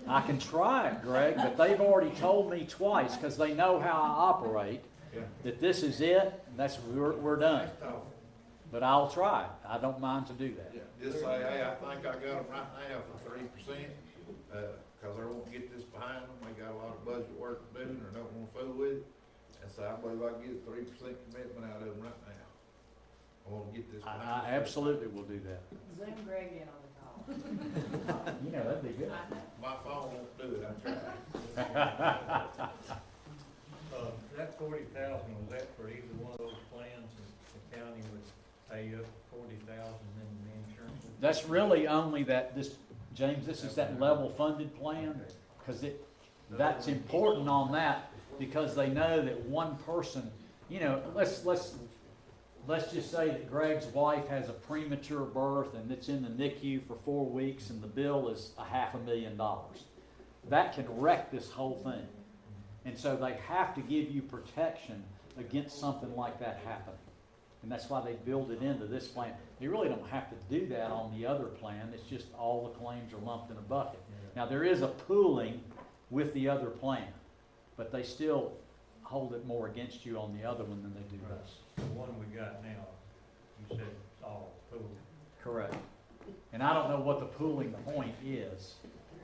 I can try it, Greg, but they've already told me twice, because they know how I operate, Yeah. that this is it, and we're done. That's tough. But I'll try it. I don't mind to do that. Yeah, just say, hey, I think I got them right now for 3%, because they won't get this behind them, they got a lot of budget work to do, and they don't want to fool with it. And so I believe I can get a 3% commitment out of them right now. I want to get this behind them. I absolutely will do that. Zoom Greg in on the call. That'd be good. My phone won't do it, I tried. That 40,000, was that for either one of those plans, and the county would pay up 40,000 and the insurance? That's really only James, this is that level funded plan, because that's important on that, because they know that one person, let's just say that Greg's wife has a premature birth and it's in the NICU for 4 weeks and the bill is $500,000. That can wreck this whole thing. And so they have to give you protection against something like that happening. And that's why they build it into this plan. You really don't have to do that on the other plan. It's just all the claims are lumped in a bucket. Now, there is a pooling with the other plan, but they still hold it more against you on the other one than they do us. The one we got now, you said it's all pooled. Correct. And I don't know what the pooling point is.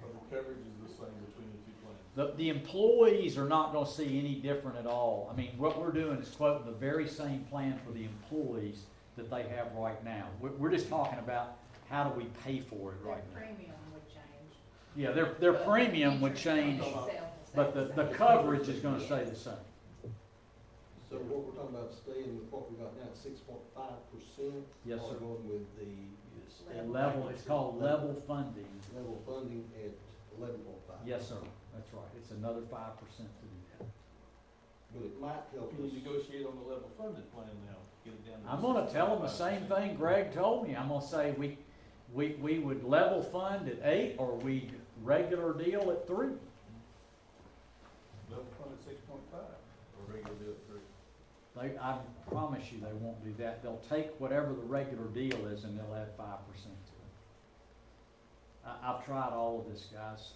But the coverage is the same between the two plans. The employees are not gonna see any different at all. I mean, what we're doing is quoting the very same plan for the employees that they have right now. We're just talking about how do we pay for it Their right now. premium would change. Yeah, their premium would change, Insurance company itself but will stay the same. coverage is gonna stay the same. So what we're talking about staying with what we got now, 6.5%? Yes, sir. Or going with the. Level, it's called level funding. Level funding at 11.5. Yes, sir, that's right. It's another 5% to do that. But it might help Can you us. negotiate on the level funded plan now, get it down to? I'm gonna tell them the same 65%? thing Greg told me. I'm gonna say we would level fund at 8 or we regular deal at 3. Level funded 6.5, or regular deal at 3. I promise you they won't do that. They'll take whatever the regular deal is and they'll add 5% to it. I've tried all of this, guys.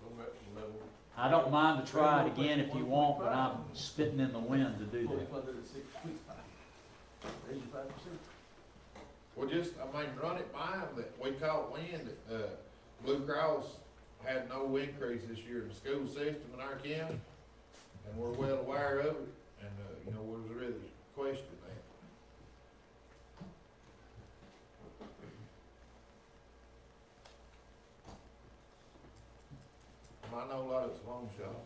Go back to level. I don't mind to try it again if you want, but I'm spitting in the wind to do Fully that. funded at 6.5. 85%. Well, just, I mean, run it by them that we caught wind that, Blue Cross had no increase this year in the school system in our county, and we're well aware of it, and, you know, we was really questioning that. I know a lot of it's a long shot,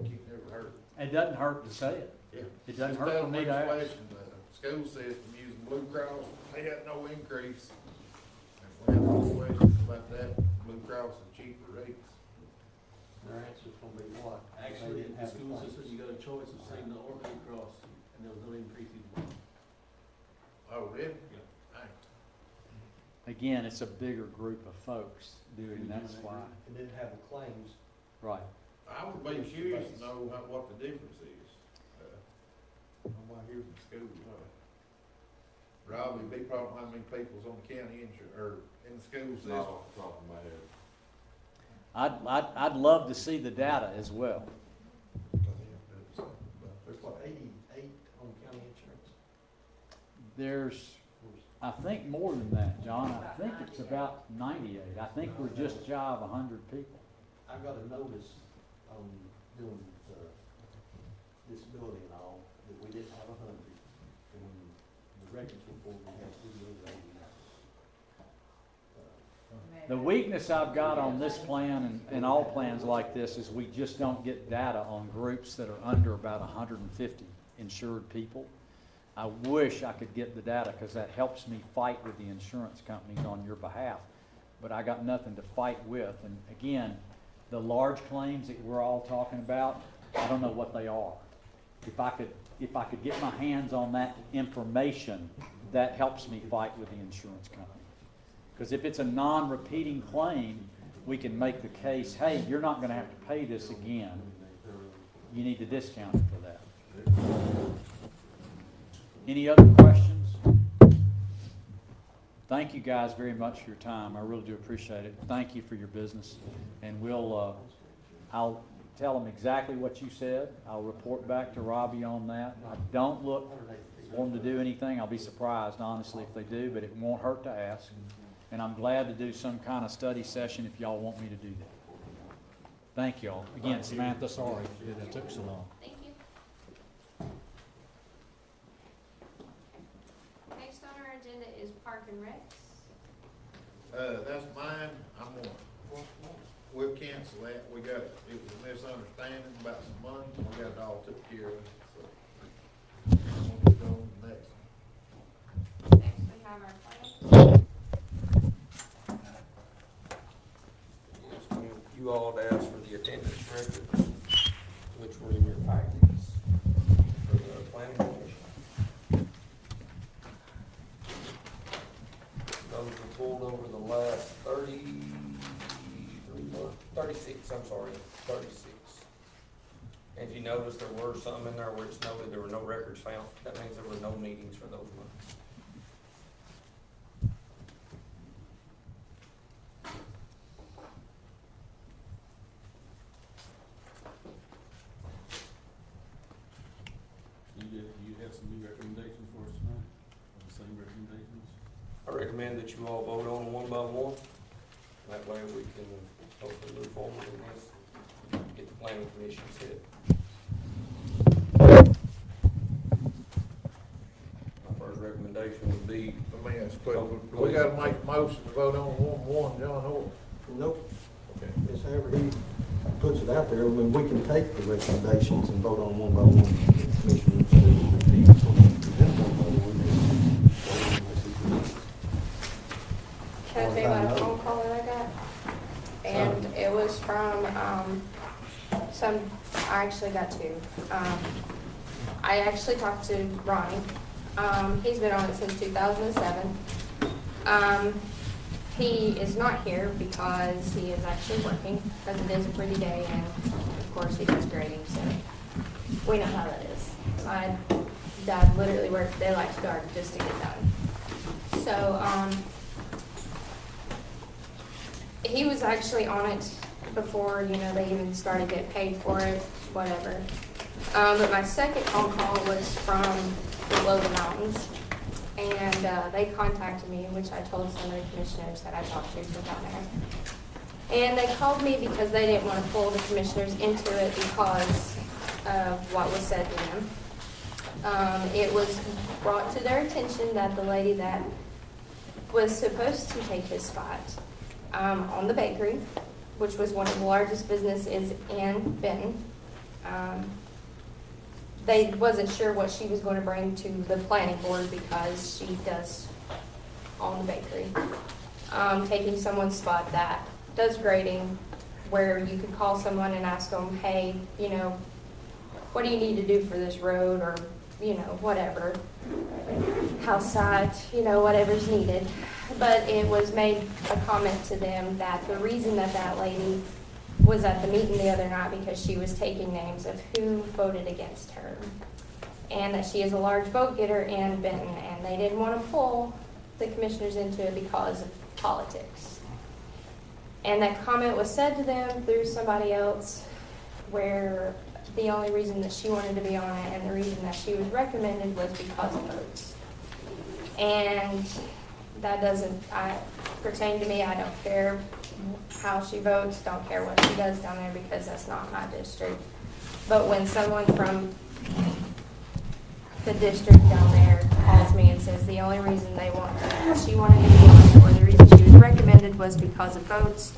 keep never hurt. It doesn't hurt to say it. Yeah. It doesn't Just hurt tell for me them to we ask. questioned the school system using Blue Cross, they had no increase. And we had no questions about that, Blue Cross is cheaper rates. Their answer's gonna be what? Actually, They didn't in the have school the system, you got a choice of Cigna or Blue Cross, and there was no increase either one. Oh, really? Yeah. Dang. Again, it's a bigger group of folks doing, that's why. And didn't have the claims. Right. I would be curious to know what the difference is. I'm here from school, Robbie, big problem, how many people's on the county or in the school system? off the top of my head. I'd love to see the data as well. There's what, 88 on county insurance? There's, I think more than that, John. I think it's about 98. I think we're just shy of 100 people. I got a notice on doing disability and all, that we didn't have 100. And when the records were full, we had 89. The weakness I've got on this plan and all plans like this is we just don't get data on groups that are under about 150 insured people. I wish I could get the data because that helps me fight with the insurance companies on your behalf. But I got nothing to fight with. And again, the large claims that we're all talking about, I don't know what they are. If I could get my hands on that information, that helps me fight with the insurance company. Because if it's a non-repeating claim, we can make the case, hey, you're not gonna have to pay this again. You need to discount it for that. Any other questions? Thank you guys very much for your time. I really do appreciate it. Thank you for your business. And I'll tell them exactly what you said. I'll report back to Robbie on that. I don't look for them to do anything. I'll be surprised, honestly, if they do, but it won't hurt to ask. And I'm glad to do some kind of study session if y'all want me to do that. Thank y'all. Again, Samantha, sorry that it took so long. Thank you. Next on our agenda is Park and Recs. That's mine, we'll cancel that, it was a misunderstanding about some money, we got it all took care of, so. We'll go on to the next one. Next, we have our plan. You all had asked for the attendance records, which were in your packets for the planning commission. Those were pulled over the last 36, I'm sorry, 36. If you notice, there were some in there where it's noted there were no records found. That means there were no meetings for those months. You have some new recommendations for us tonight, or the same recommendations? I recommend that you all vote on them one by one. That way we can hopefully move forward in this. planning commission said. My first recommendation would be, Let me ask a question. Do we gotta make a motion to vote on one, John Horton? Nope, Okay. it's however he puts it out there, I mean, we can take the recommendations and vote on one by one. Commissioner, so if he presents one by one, Can I tell you about a phone call that I got? And it was from, I actually got two. I actually talked to Ronnie. He's been on it since 2007. He is not here because he is actually working, because it is a pretty day, and of course he does grading, so we know how that is. My dad literally worked daylight to dark just to get done. So, he was actually on it before, you know, they even started getting paid for it, whatever. But my second phone call was from below the mountains, and they contacted me, which I told some of the commissioners that I talked to from down there. And they called me because they didn't want to pull the commissioners into it because of what was said to them. It was brought to their attention that the lady that was supposed to take his spot on the bakery, which was one of the largest businesses in Benton. They wasn't sure what she was going to bring to the planning board because she does own the bakery. Taking someone's spot that does grading, where you could call someone and ask them, hey, you know, what do you need to do for this road, or, you know, whatever, house side, you know, whatever's needed. But it was made a comment to them that the reason that that lady was at the meeting the other night because she was taking names of who voted against her, and that she is a large vote getter in Benton, and they didn't want to pull the commissioners into it because of politics. And that comment was said to them through somebody else, where the only reason that she wanted to be on it and the reason that she was recommended was because of votes. And that doesn't pertain to me. I don't care how she votes, don't care what she does down there, because that's not my district. But when someone from the district down there calls me and says the only reason she wanted to be on it, or the reason she was recommended, was because of votes,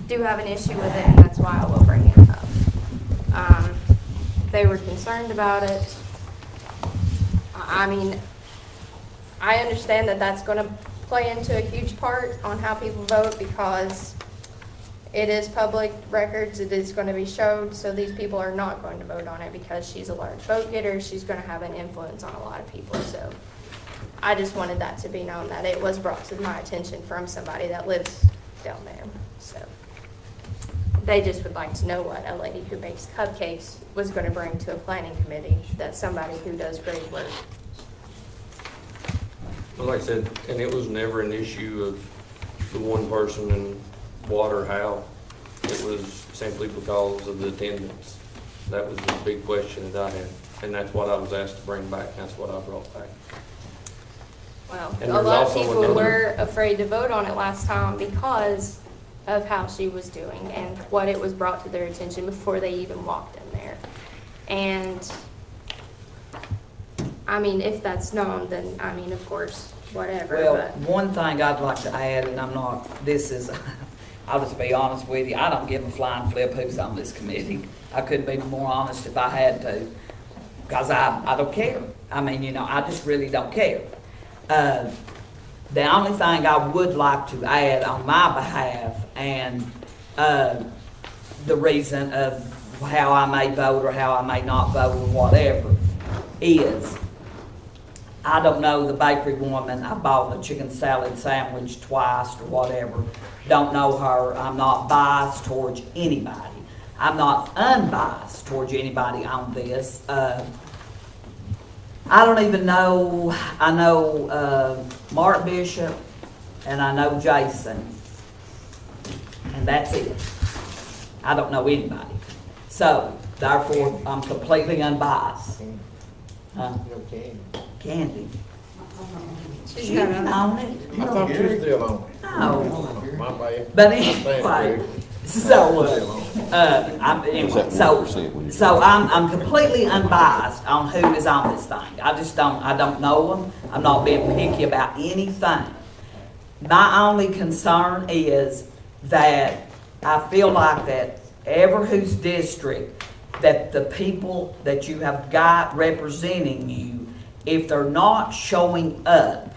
do have an issue with it, and that's why I will bring it up. They were concerned about it. I mean, I understand that that's going to play into a huge part on how people vote, because it is public records, it is going to be showed, so these people are not going to vote on it because she's a large vote getter. She's going to have an influence on a lot of people. So I just wanted that to be known, that it was brought to my attention from somebody that lives down there. So they just would like to know what a lady who makes cupcakes was going to bring to a planning committee, that's somebody who does great work. well, like I said, and it was never an issue of the one person and what or how. It was simply because of the attendance. That was the big question that I had, and that's what I was asked to bring back, and that's what I brought back. Well, And a there's lot of also people another- were afraid to vote on it last time because of how she was doing and what it was brought to their attention before they even walked in there. And, I mean, if that's known, then, I mean, of course, whatever, Well, but. one thing I'd like to add, and I'll just be honest with you, I don't give a flying flip who's on this committee. I couldn't be more honest if I had to, because I don't care. I mean, you know, I just really don't care. The only thing I would like to add on my behalf, and the reason of how I may vote or how I may not vote or whatever, is I don't know the bakery woman. I bought a chicken salad sandwich twice or whatever. Don't know her. I'm not biased towards anybody. I'm not unbiased towards anybody on this. I don't even know. I know Mark Bishop and I know Jason, and that's it. I don't know anybody. So, therefore, I'm completely unbiased. Candy. She's She got on it. I thought you were still on. No. My bad. But I stand anyway, corrected. So, anyway, so I'm completely unbiased on who is on this thing. I don't know them. I'm not being picky about anything. My only concern is that I feel like that whose district, that the people that you have got representing you, if they're not showing up,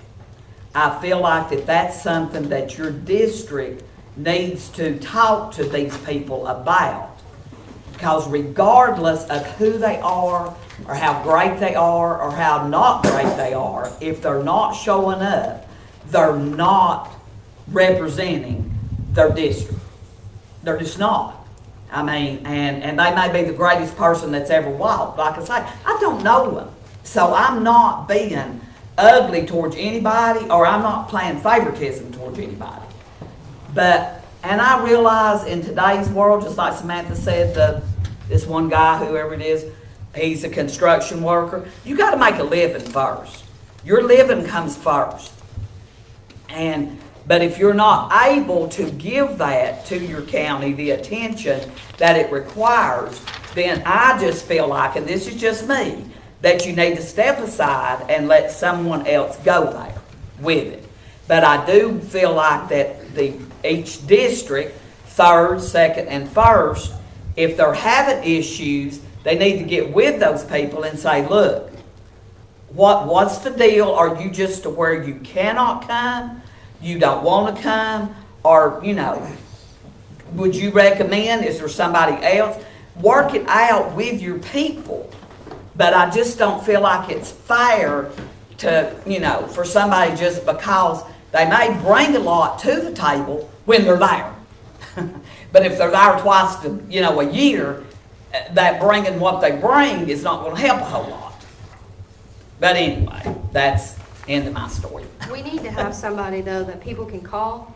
I feel like that that's something that your district needs to talk to these people about. Because regardless of who they are, or how great they are, or how not great they are, if they're not showing up, they're not representing their district. They're just not. I mean, and they may be the greatest person that's ever walked. Like I say, I don't know them. So I'm not being ugly towards anybody, or I'm not playing favoritism towards anybody. But, and I realize in today's world, just like Samantha said, this one guy, whoever it is, he's a construction worker. You got to make a living first. Your living comes first. But if you're not able to give that to your county the attention that it requires, then I just feel like, and this is just me, that you need to step aside and let someone else go there with it. But I do feel like that each district, 3rd, 2nd, and 1st, if they're having issues, they need to get with those people and say, look, what's the deal? Are you just to where you cannot come? You don't want to come? Or, would you recommend? Is there somebody else? Work it out with your people. But I just don't feel like it's fair to, for somebody just because they may bring a lot to the table when they're there. But if they're there twice a year, that bringing what they bring is not going to help a whole lot. But anyway, that's the end of my story. We need to have somebody, though, that people can call,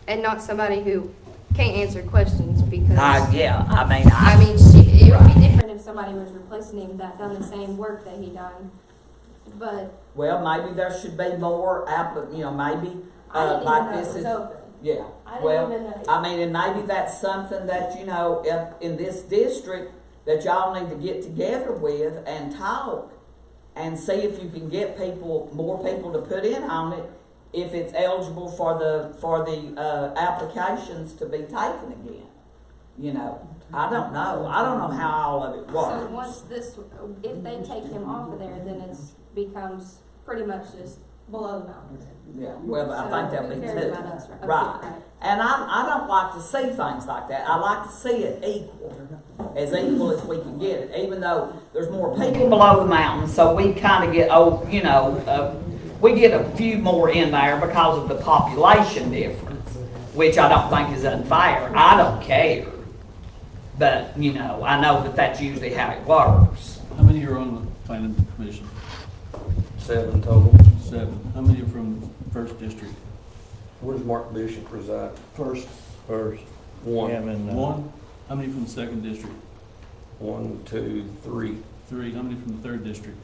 and not somebody who can't answer questions because... it would be different if somebody was replacing him that done the same work that he done, but... Well, maybe there should be more maybe I didn't like even know this it was is... open. Yeah, I didn't even know. And maybe that's something that, in this district that y'all need to get together with and talk and see if you can get more people to put in on it, if it's eligible for the applications to be taken again. I don't know. I don't know how all of it works. So if they take him off of there, then it becomes pretty much just below the mountain. Yeah, well, I think that'll be who cares too. about us, right? Right. Okay, right. And I don't like to see things like that. I like to see it as equal as we can get it, even though there's more people below the mountain, so we kind of get, we get a few more in there because of the population difference, which I don't think is unfair. I don't care. But, I know that that's usually how it works. How many are on the planning commission? 7 total. 7. How many are from 1st district? Where does Mark Bishop reside? First. 1. 1. How many from the 2nd district? 1, 2, 3. 3. How many from the 3rd district?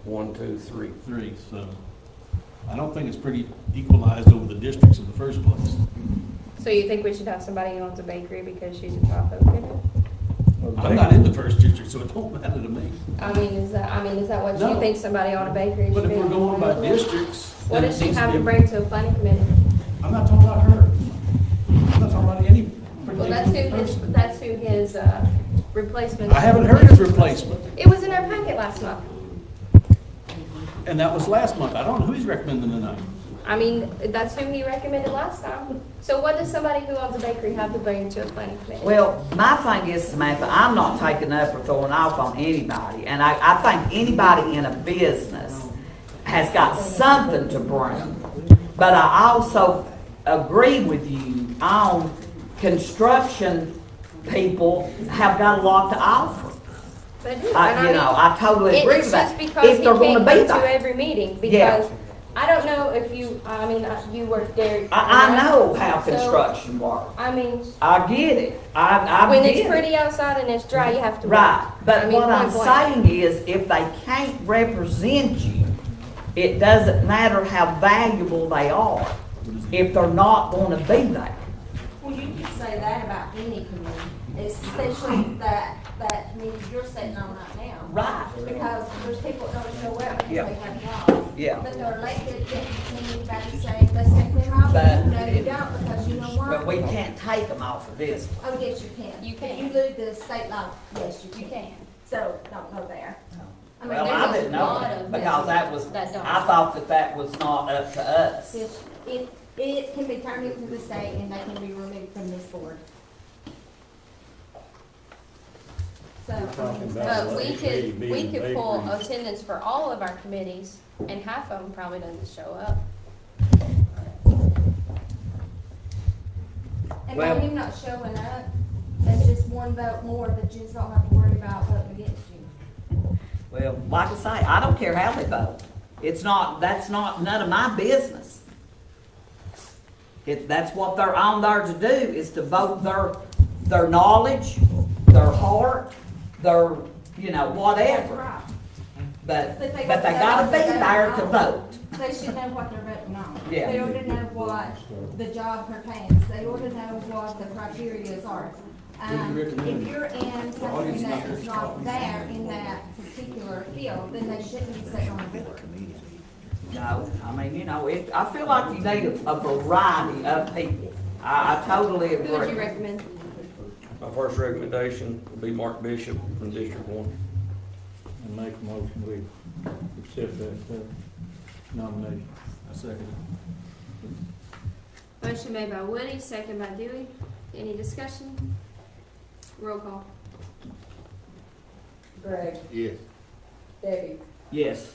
1, 2, 3. 3. So I don't think it's pretty equalized over the districts in the first place. So you think we should have somebody who owns a bakery because she's a top bidder? I'm not in the 1st district, so it don't matter to me. Is that what No. you think somebody on a bakery should But be? if we're going by districts, What then does it she needs have to be- bring to a planning committee? I'm not talking about her. I'm not talking about any Well, particular person. that's who his replacement. I haven't heard his replacement, It was in our packet last month. and that was last month. I don't know who he's recommending tonight. That's who he recommended last time. So what does somebody who owns a bakery have to bring to a planning committee? Well, my thing is, Samantha, I'm not taking up or throwing off on anybody, and I think anybody in a business has got something to bring. But I also agree with you on construction people have got a lot to offer. They do. I totally agree with that. It's just because If he they're gonna can't be go to there. every meeting Yeah. because I don't know if you, you work there. I know how So, construction works. I get it. I when get it's it. pretty outside and it's dry, you have to. Right, but I mean, what I'm point blank. saying is, if they can't represent you, it doesn't matter how valuable they are, if they're not gonna be there. Well, you could say that about any committee, especially that committee you're sitting on right now. Right. Because there's people that don't show up because Yeah. they have jobs. Yeah. But they're elected, yet you see anybody say, let's take them off. But- No, you don't, because you know why? But we can't take them off of this. Oh, yes, you can. You If can. you lose the state law, yes, You can. So, don't go there. I mean, Well, there's I a didn't know lot that, of because that was, that don't. I thought that was not up to us. It can be turned into the state and they can be removed from this board. So, But we could pull attendance for all of our committees, and half of them probably doesn't show up. and Well- by him not showing up, that's just one vote more that you just don't have to worry about voting against you. Well, like I say, I don't care how they vote. That's not none of my business. That's what they're on there to do, is to vote their knowledge, their heart, their, That's whatever. right. But But they they gotta be there to vote. They should know what they're voting on. Yeah. They ought to know what the job pertains. They ought to know what the criterias are. If you're in something that is not there in that particular field, then they shouldn't be sitting on the board. No, I mean, I feel like you need a variety of people. I totally Who would you agree. recommend? My first recommendation would be Mark Bishop from District One. And make a motion, we accept that nomination. I second Motion made by Woody, second by Dewey. Any discussion? Roll call. Greg, Yes. Debbie, Yes.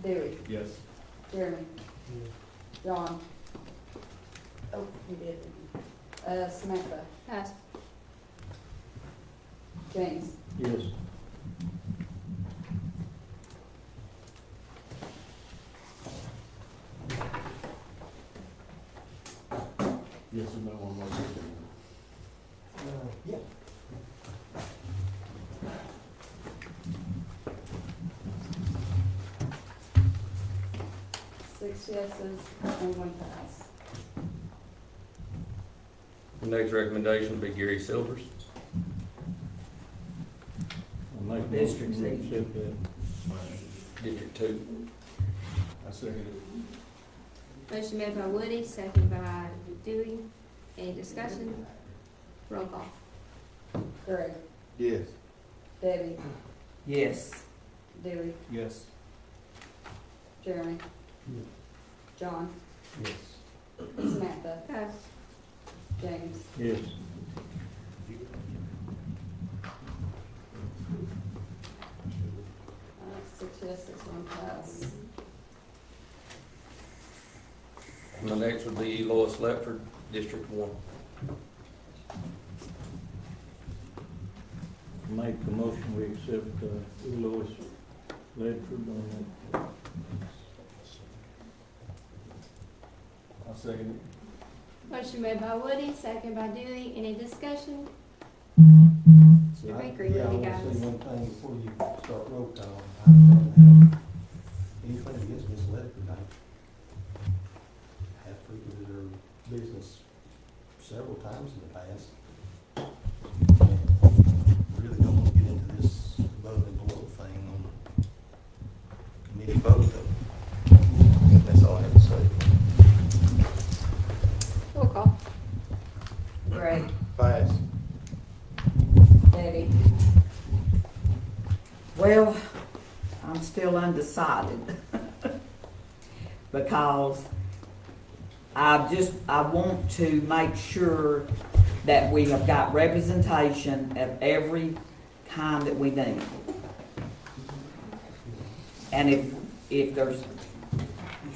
Dewey, it. Yes. Jeremy, John. Oh, you did. Samantha, Pass. James. Yes. Yes or no on what you're doing? Six yeses and one pass. The next recommendation would be Gary Silvers. I'll make a District motion, we C. accept that. District Two. I second it. Motion made by Woody, second by Dewey. Any discussion? Roll call. Greg, Yes. Debbie, Yes. Dewey, Yes. Jeremy, John, Yes. Samantha, Pass. James. Yes. Six yeses, one pass. And the next would be Lois Ledford, District One. Make a motion, we accept, Lois Ledford on that. I second it. Motion made by Woody, second by Dewey. Any discussion? Should we agree Yeah, with you I want to guys? say one thing before you start roll call. I don't have anything against Miss Ledford. I have frequented her business several times in the past. And really don't want to get into this above and below thing on committee vote, though. That's all I have to say. Roll call. Greg, Pass. Debbie, Well, I'm still undecided. Because I want to make sure that we have got representation of every kind that we need. And if there's,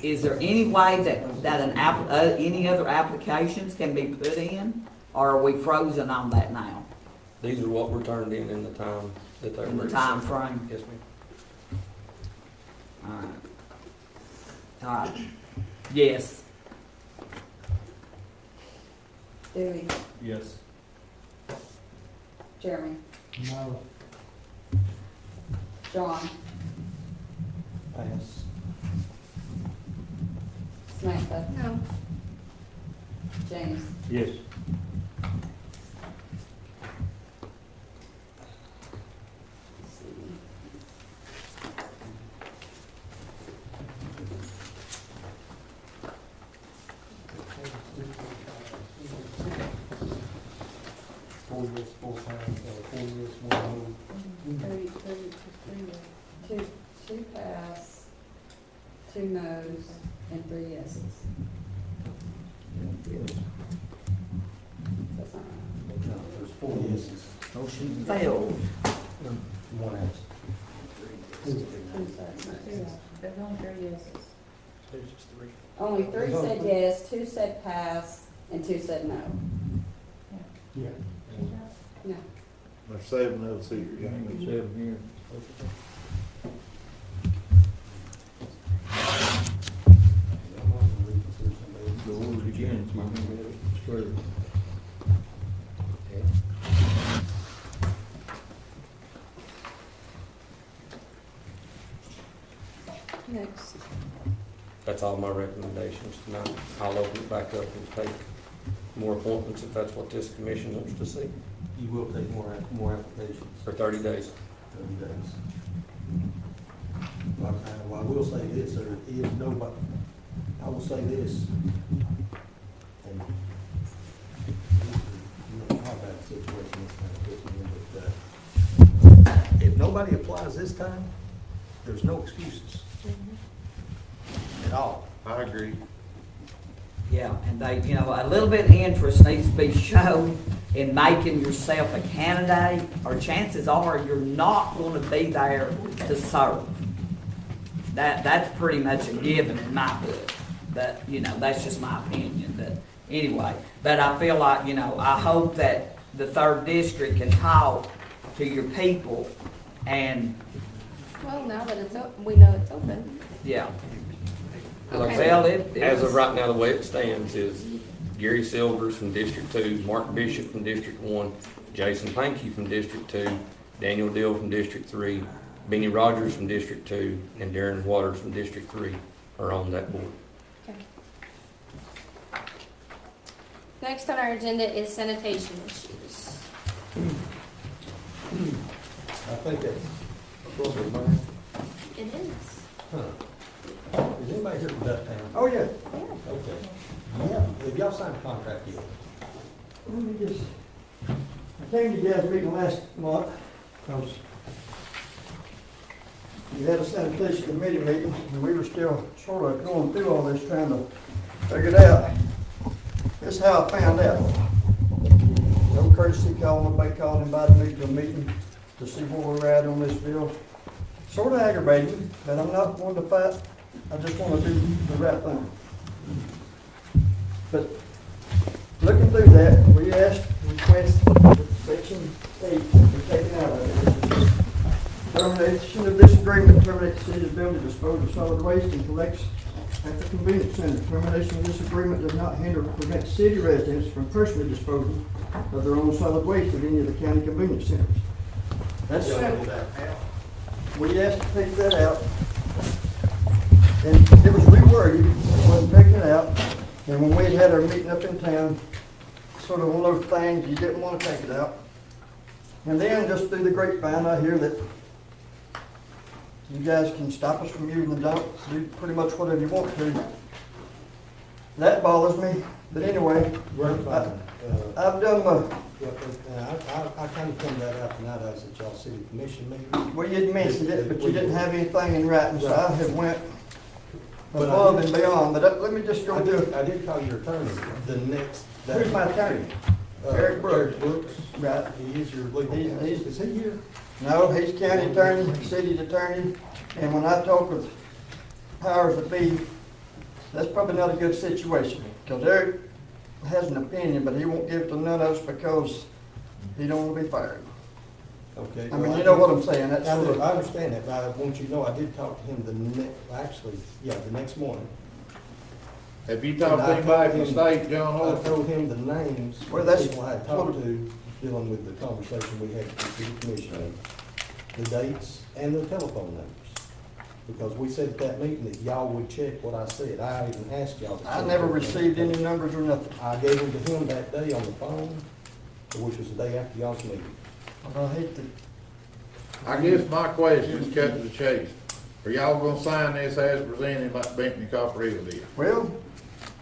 is there any way that any other applications can be put in? Or are we frozen on that now, These are what were turned in the time that they were. in the time frame? Yes, ma'am. All right. All right. Yes. Dewey, Yes. Jeremy, No. John, Pass. Samantha, No. James, Yes. 2 pass, 2 no's, and 3 yeses. That's not right. No, there's 4 yeses. Motion failed. One absent. There's only 3 yeses. There's just three. Only 3 said yes, 2 said pass, and 2 said no. Yeah. No. There's 7 of us here. Seven here. The orders again, so you can get it straight. Next. That's all my recommendations tonight. I'll open it back up and take more appointments if that's what this commission wants to see, You will take more applications. for 30 days. 30 days. Well, I will say this, there is nobody, I will say this, and you know how bad the situation is kind of puts me in, but, if nobody applies this time, there's no excuses. At all. I agree. Yeah, and they, you know, a little bit of interest needs to be shown in making yourself a candidate, or chances are you're not gonna be there to serve. That's pretty much a given in my book. But, you know, that's just my opinion, but anyway. But I feel like, you know, I hope that the 3rd District can talk to your people and, Well, now that it's open, we know it's open. yeah. Okay. Well, it As of was- right now, the way it stands is Gary Silvers from District 2, Mark Bishop from District 1, Jason Pankey from District 2, Daniel Dill from District 3, Benny Rogers from District 2, and Darren Waters from District 3 are on that board. Okay. Next on our agenda is sanitation issues. I think that's probably mine. It is. Is anybody here from Ducktown? Oh, yeah. Okay. Yeah, have y'all signed a contract yet? Let me just, I came to you guys' meeting last month, because you had a sanitation committee meeting, and we were still sort of going through all this, trying to figure it out. This is how I found out. No courtesy call, nobody called, invited me to a meeting to see where we're at on this bill. Sort of aggravating, but I'm not one to fight. I just want to do the right thing. But looking through that, we request that Section 8 be taken out of it. Termination of this agreement terminates the city's ability to dispose of solid waste and collects at the convenience center. Termination of this agreement does not hinder or prevent city residents from personally disposing of their own solid waste at any of the county convenience centers. That's simple. We asked to take that out, and it was reworded, it wasn't taken out. And when we had our meeting up in town, sort of one of those things, you didn't want to take it out. And then just through the grapevine, I hear that you guys can stop us from using the dump, do pretty much whatever you want to. That bothers me, but anyway, I've done my, I kind of found that out tonight, I was at y'all city commission meeting. well, you mentioned it, but you didn't have anything in writing, so I have went above and beyond, but let me just go through. I did call your attorney the next day. Who's my attorney? Eric Brooks. Brooks. Right. He is your legal counsel. Is he here? No, he's county attorney, city attorney, and when I talk with powers that be, that's probably not a good situation, because Eric has an opinion, but he won't give it to none of us because he don't want to be fired. Okay. I mean, you know what I'm saying, that's. I understand that, but I want you to know, I did talk to him the next morning. Have you talked to anybody from the state, John I Holt? told him the names Well, of that's people I had talked to, dealing with the conversation we had with the city commission, the dates and the telephone numbers. Because we said at that meeting that y'all would check what I said. I even asked y'all to. I check never everything. received any numbers or nothing. I gave them to him that day on the phone, which was the day after y'all's meeting. I hate to, I guess my question is cut to the chase. Are y'all gonna sign this as presented like Benton Copper Hill did? well,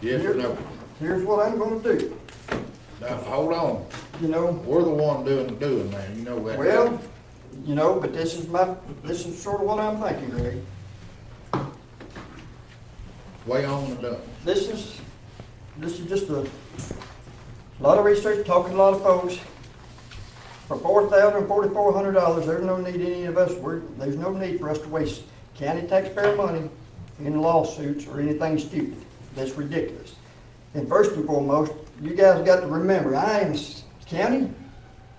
Yes or no? here's what I'm gonna do, Now, hold on. you know. We're the one doing, man, you know that. Well, you know, but this is sort of what I'm thinking, Greg. Way on the done. This is just a lot of research, talking to a lot of folks. For $4,000, $4,400, there's no need any of us, there's no need for us to waste county taxpayer money in lawsuits or anything stupid. That's ridiculous. And first and foremost, you guys got to remember, I am a county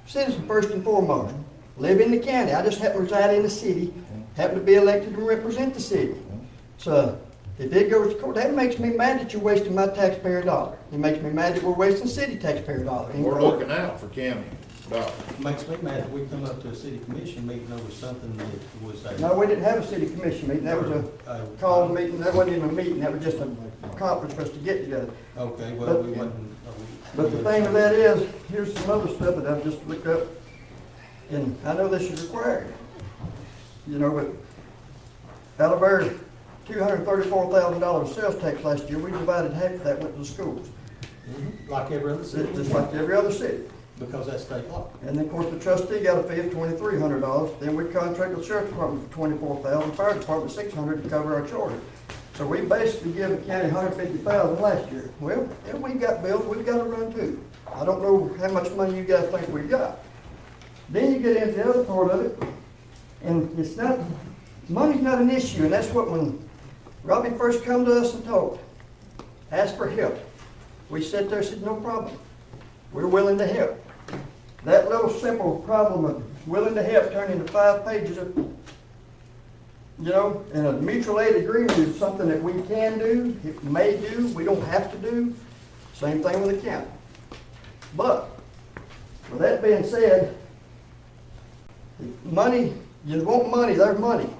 citizen first and foremost. Live in the county. I just happen to reside in the city, happen to be elected to represent the city. So if it goes to court, that makes me mad that you're wasting my taxpayer dollar. It makes me mad that we're wasting city taxpayer dollar. We're looking out for county dollars. Makes me mad that we come up to a city commission meeting over something that was a. No, we didn't have a city commission meeting. That was a call meeting. That wasn't even a meeting. That was just a conference for us to get together. Okay, well, we wasn't. But the thing of that is, here's some other stuff that I've just looked up, and I know this is required. You know, but out of our $234,000 sales tax last year, we divided half of that went to the schools. Like every other city. Just like every other city. Because that's state law. And then, of course, the trustee got a fee of $2,300. Then we contracted the sheriff's department for $24,000, fire department $600 to cover our charter. So we basically give the county $150,000 last year. Well, if we got bills, we've got to run too. I don't know how much money you guys think we've got. Then you get into the other part of it, and it's not, money's not an issue, and that's what when Robbie first come to us and talked, asked for help. We sat there and said, no problem. We're willing to help. That little simple problem of willing to help turned into 5 pages of, you know, and a mutual aid agreement is something that we can do, it may do, we don't have to do. Same thing with the county. But, with that being said, money, you want money, there's money.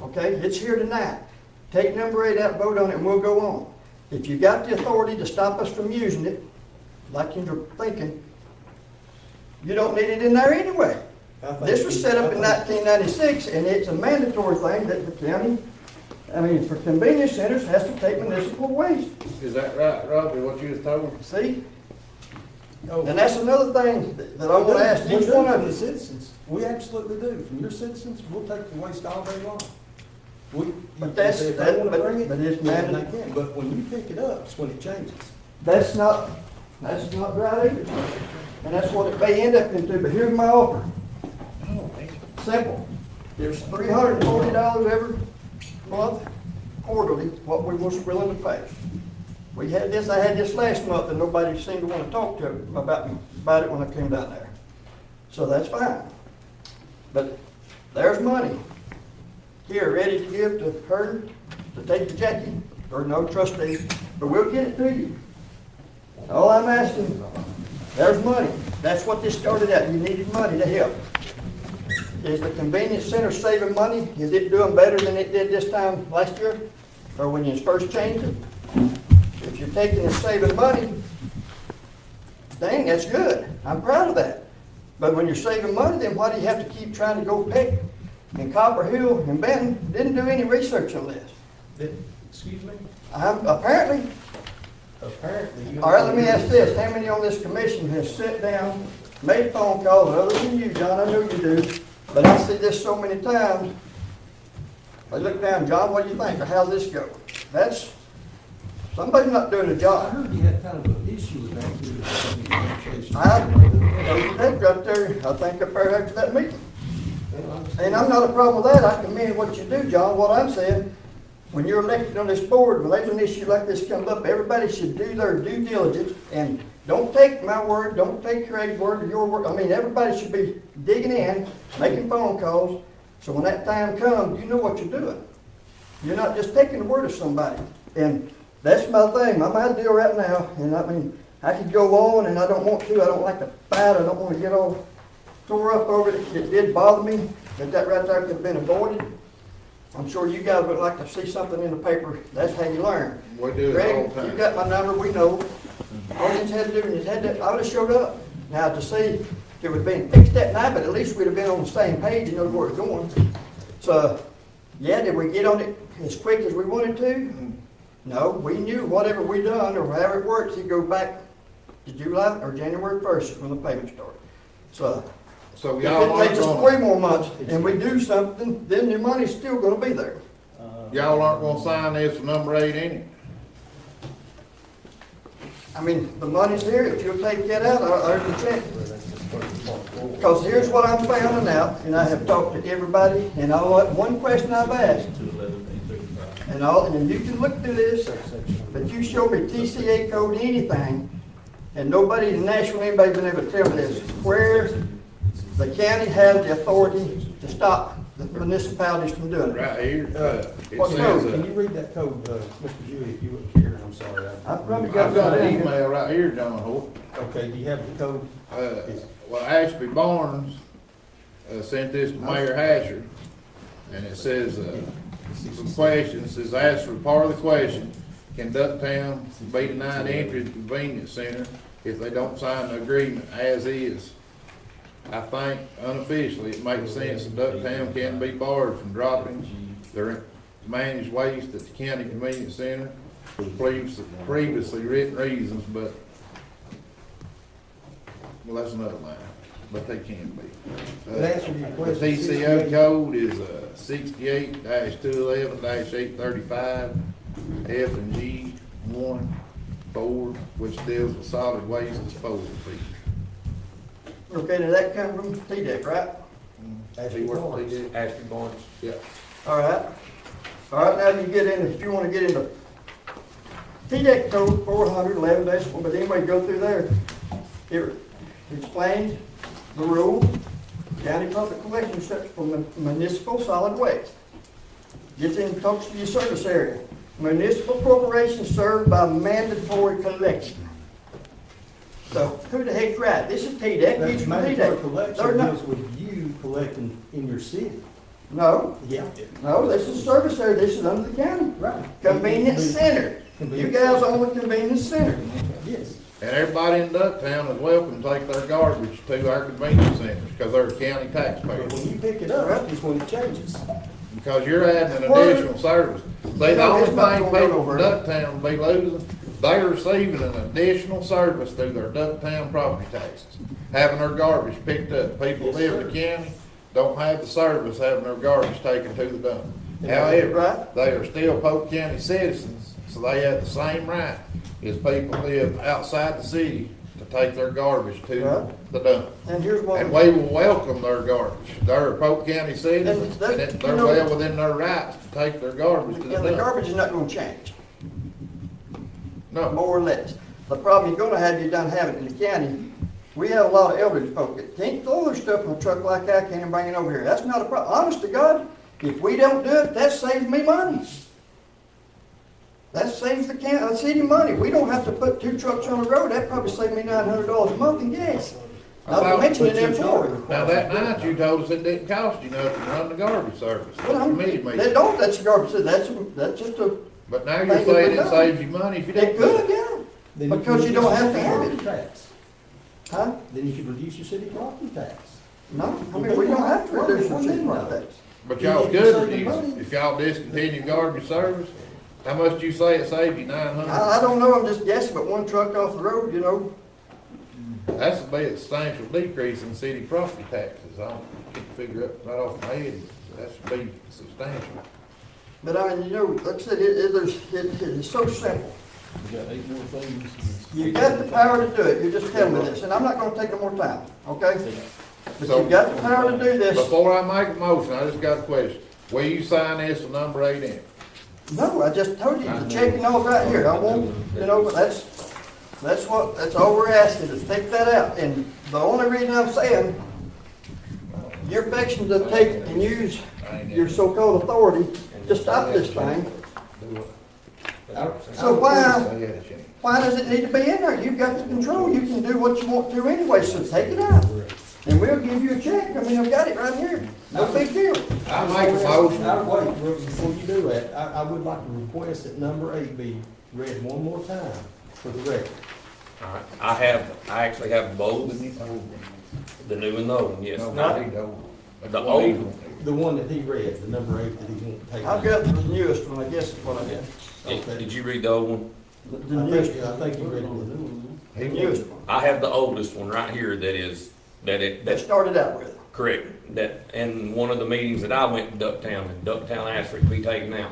Okay, it's here tonight. Take number 8 out, vote on it, and we'll go on. If you got the authority to stop us from using it, like you're thinking, you don't need it in there anyway. This was set up in 1996, and it's a mandatory thing that the county, I mean, for convenience centers, has to take municipal waste. Is that right, Robbie, what you was told? See? And that's another thing that I want to ask each one of the you. citizens. We absolutely do. From your citizens, we'll take the waste all day long. But that's, if they want to bring it, but it's then they mandatory. can. But when you pick it up, it's when it changes. That's not right either. And that's what it may end up into, but here's my offer. Simple. There's $340 every month quarterly, what we was willing to pay. I had this last month, and nobody seemed to want to talk to about it when I came down there. So that's fine. But there's money here ready to give to her, to take to Jackie, or no trustee, but we'll get it to you. All I'm asking, there's money. That's what this started at. You needed money to help. Is the convenience center saving money? Is it doing better than it did this time last year? Or when you first changed it? If you're taking and saving money, dang, that's good. I'm proud of that. But when you're saving money, then why do you have to keep trying to go pick? And Copper Hill and Benton didn't do any research on this. Excuse me? Apparently. All right, let me ask this. How many on this commission has sat down, made phone calls, other than you, John, I know you do, but I see this so many times. They look down, John, what do you think, or how's this go? Somebody's not doing the I job. heard you had kind of an issue with that. Right there, I think up there after that meeting. And I'm not a problem with that. I commend what you do, John. What I'm saying, when you're elected on this board, when there's an issue like this comes up, everybody should do their due diligence and don't take my word, don't take Craig's word or your word. I mean, everybody should be digging in, making phone calls, so when that time comes, you know what you're doing. You're not just taking the word of somebody. And that's my thing, my deal right now. And I mean, I could go on, and I don't want to. I don't like to fight. I don't want to get all tore up over it. It did bother me that right there could have been avoided. I'm sure you guys would like to see something in the paper. That's how you learn. We do it Greg, all the time. you got my number. We know. All you had to do is I would have showed up. Now to see if it would have been fixed that night, but at least we'd have been on the same page and know where it's going. So, yeah, did we get on it as quick as we wanted to? No, we knew whatever we done or however it works, it go back to July or January 1st when the payment started. So, So If y'all it aren't takes us gonna, 3 more months and we do something, then your money's still gonna be there. y'all aren't gonna sign this for number 8 anyway. I mean, the money's here, if you'll take that out, I'll earn the check. Because here's what I'm finding out, and I have talked to everybody, and one question I've asked, and you can look through this, but you show me TCA code anything, and nobody in Nashville, anybody been able to tell me this, where the county has the authority to stop the municipalities from doing it. Right here, it What says, code? Can you read that code, Mr. Dewey, if you wouldn't care, I'm sorry. I've probably I've got got it an in here. email right here, John Holt. Okay, do you have the code? Well, Ashby Barnes, sent this to Mayor Hatcher, and it says, some questions, says, ask for part of the question, can Ducktown be denied entry at the convenience center if they don't sign the agreement as is? I think unofficially, it makes sense that Ducktown can be barred from dropping their managed waste at the county convenience center for previously written reasons, but, well, that's another line, but they can be. To answer your The question, TCO code is 68-211-835 F and G 1-4, which deals with solid waste disposal fees. Okay, did that come from TDEC, right? Ashby Barnes. Ashby Barnes. Yeah. All right. All right, now you get in, if you want to get into TDEC code 411-1, but anyway, go through there. It explains the rule. County public collection steps for municipal solid waste. Gets in, talks to your service area. Municipal corporations served by mandatory collection. So who the heck's right? This is TDEC, That these are mandatory TDEC. collection They're not, deals with you collecting in your city. no, Yeah. no, this is service area, this is under the county. Right. Convenience center. You guys own the convenience center. Yes. And everybody in Ducktown is welcome to take their garbage to our convenience centers, because they're county But taxpayers. when you pick it up, is when it changes. Because you're adding an additional service. See, the No, only it's not thing going people over. in Ducktown be losing, they're receiving an additional service through their Ducktown property taxes. Having their garbage picked up. People Yes, live in the county, don't have the service having their garbage taken to the dump. Yeah. However, Right. they are still Polk County citizens, so they have the same right as people live outside the city to take their garbage to Right. the dump. And here's one. And we will welcome their garbage. They're Polk County citizens, And and that- they're you know- well within their rights to take their garbage to the And the dump. garbage is not gonna change, No, more or less. The problem you're gonna have, you done have it in the county, we have a lot of elderly folk that can't throw their stuff in a truck like I can and bring it over here. That's not a problem. Honest to God, if we don't do it, that saves me money. That saves the county, city money. We don't have to put 2 trucks on the road. That probably saved me $900 a month in gas. Not to mention an import. now that night you told us it didn't cost you nothing to run the garbage service. Well, Committee they meeting. don't, that's garbage, that's just a, But now you're Thank you saying for it that. saves you money if you it don't do could, it. yeah. Then Because you don't reduce have to your have property it. tax. Huh? Then you could reduce your city property tax. No, I mean, we don't have to reduce the city property tax. But y'all If you could save the reduce money. it. If y'all discontinue garbage service, how much do you say it saved you? $900? I don't know, I'm just guessing, but 1 truck off the road, you know, That's a big substantial decrease in city property taxes. I can't figure up right off my head. That should be substantial. but I mean, you know, like I said, it's so simple. We got 8 more things. You got the power to do it, you're just telling me this, and I'm not gonna take no more time, okay? But So- you got the power to do this. Before I make a motion, I just got a question. Will you sign this with number 8 in? No, I just told you, the check and all right here, I won't, you know, but that's all we're asking, is take that out. And the only reason I'm saying, you're fixing to take and use your so-called authority to stop this thing. So why does it need to be in there? You've got the control, you can do what you want to anyway, so take it out. And we'll give you a check, I mean, I've got it right here, no big deal. I make a motion. Wait, before you do that, I would like to request that number 8 be read one more time for the record. All right, I actually have both, the new and the old, yes. The old, The one that he read, the number 8 that he won't take. I've got the newest one, I guess is what I got. did you read the old one? The newest, I think you read the new one. the newest one. I have the oldest one right here that is That started out with. Correct. That, in one of the meetings that I went to Ducktown, and Ducktown asked for it to be taken out.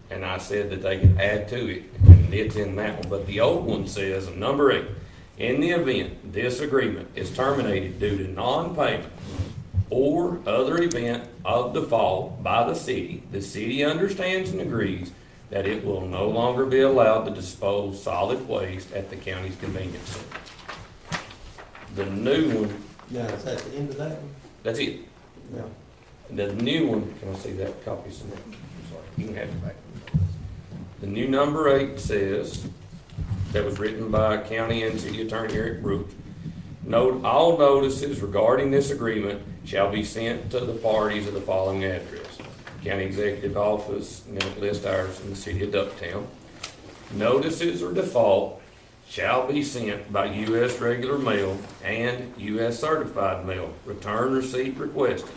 And I said that they could add to it, and it's in that one. But the old one says, number 8, in the event this agreement is terminated due to non-payment or other event of default by the city understands and agrees that it will no longer be allowed to dispose solid waste at the county's convenience center. The new one, Now, is that the end of that one? that's it. Yeah. The new one, can I see that copy? Some more? I'm sorry, you can have it back. The new number 8 says, that was written by County and City Attorney Eric Brooks. Note, all notices regarding this agreement shall be sent to the parties of the following address: County Executive Office, and then it lists ours in the city of Ducktown. Notices of default shall be sent by U.S. regular mail and U.S. certified mail, return receipt requested.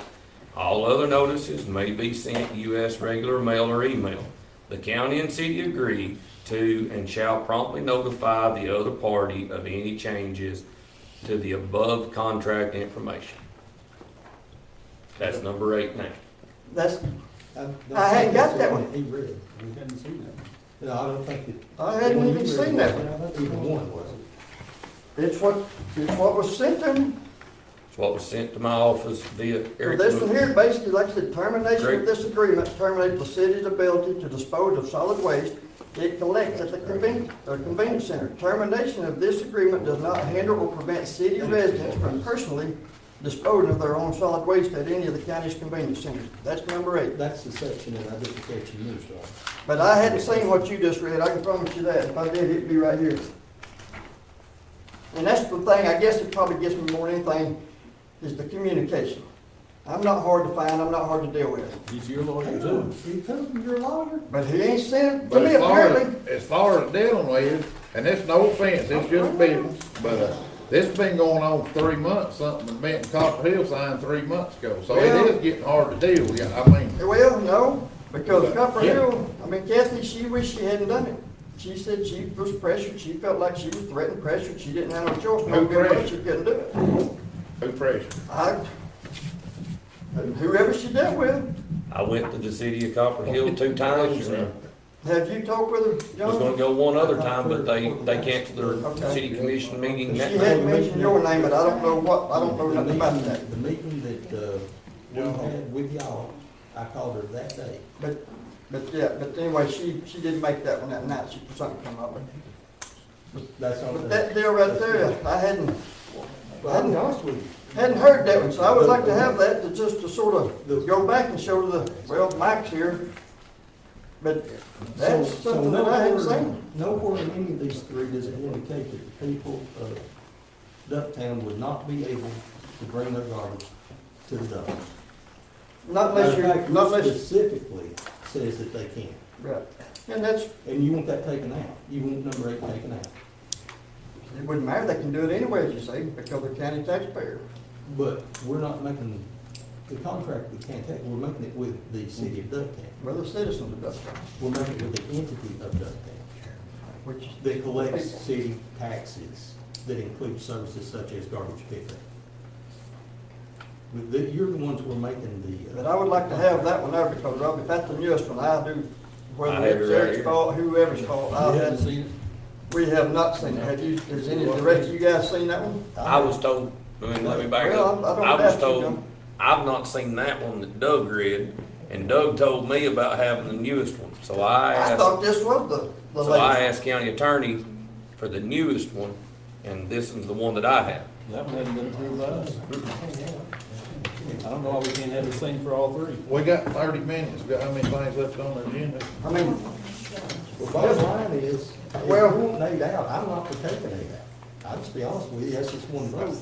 All other notices may be sent U.S. regular mail or email. The county and city agree to and shall promptly notify the other party of any changes to the above contract information. That's number 8 now. That's, I hadn't got that one. He read it. We hadn't seen that. No, I don't think it. I hadn't even seen that one. Even one, was it? It's what was sent to me. It's what was sent to my office via Eric. This one here, basically, like I said, termination Great. of this agreement terminates the city's ability to dispose of solid waste it collects at the convenience center. Termination of this agreement does not hinder or prevent city residents from personally disposing of their own solid waste at any of the county's convenience centers. That's number 8. That's the section that I didn't catch you moved on. But I hadn't seen what you just read, I can promise you that. If I did, it'd be right here. And that's the thing, I guess it probably gets me more than anything, is the communication. I'm not hard to find, I'm not hard to deal with. He's your lawyer too. You told me you're a lawyer. But he ain't sent it to But me as far apparently. as far as dealing with, and it's no offense, it's just business, but, this has been going on for 3 months, something that Benton Copper Hill signed 3 months ago, so Well- it is getting hard to deal with, I mean. Well, no, because Copper Yeah. Hill, I mean, Kathy, she wished she hadn't done it. She said she was pressured, she felt like she was threatened, pressured, she didn't have no choice, no Who good, but pressured? she couldn't do it. Who pressured? Whoever she dealt with, I went to the city of Copper Hill 2 times, and have you talked with her, was gonna John? go one other time, but they canceled their Okay. city commission meeting She that hadn't night. mentioned your name, but I don't know nothing about that. The meeting that, we had with y'all, I called her that day. But anyway, she didn't make that one that night, she, something come up with it. That's all. But that deal right there, I hadn't Well, I'll be honest with you. hadn't heard that one, so I would like to have that to just to sort of go back and show the, well, Mike's here. But that's So something that I hadn't nowhere- seen. Nowhere in any of these 3 does it indicate that the people of Ducktown would not be able to bring their garbage to the dump. Not unless Matter of fact, you, not unless, specifically says that they can. right. And that's, And you want that taken out. You want number 8 taken out. it wouldn't matter, they can do it anyway, as you say, because they're county taxpayers. But we're not making the contract with Cantac, we're making it with the city of Ducktown. Well, the citizens of Dustin, We're making it with the entity of Ducktown which, that collects city taxes that include services such as garbage pickup. You're the ones we're making the. but I would like to have that one there, because Rob, if that's the newest one, I do, I whether have it's it right Eric's here. fault, whoever's fault, I You haven't had, seen it? we have not seen it. Have you, has any of the rest of you guys seen that one? I was told, let me back Well, up. I don't I was doubt you, told, John. I've not seen that one that Doug read, and Doug told me about having the newest one. So I I asked, thought this was the so I latest. asked county attorney for the newest one, and this is the one that I have. That one hasn't been approved by us. I don't know why we can't have the same for all 3. We got 30 minutes, we got how many things left on the agenda? I mean, Well, bottom line is, if you Well- want Nate out, I'm not for taking Nate out. I'll just be honest with you, that's just one vote.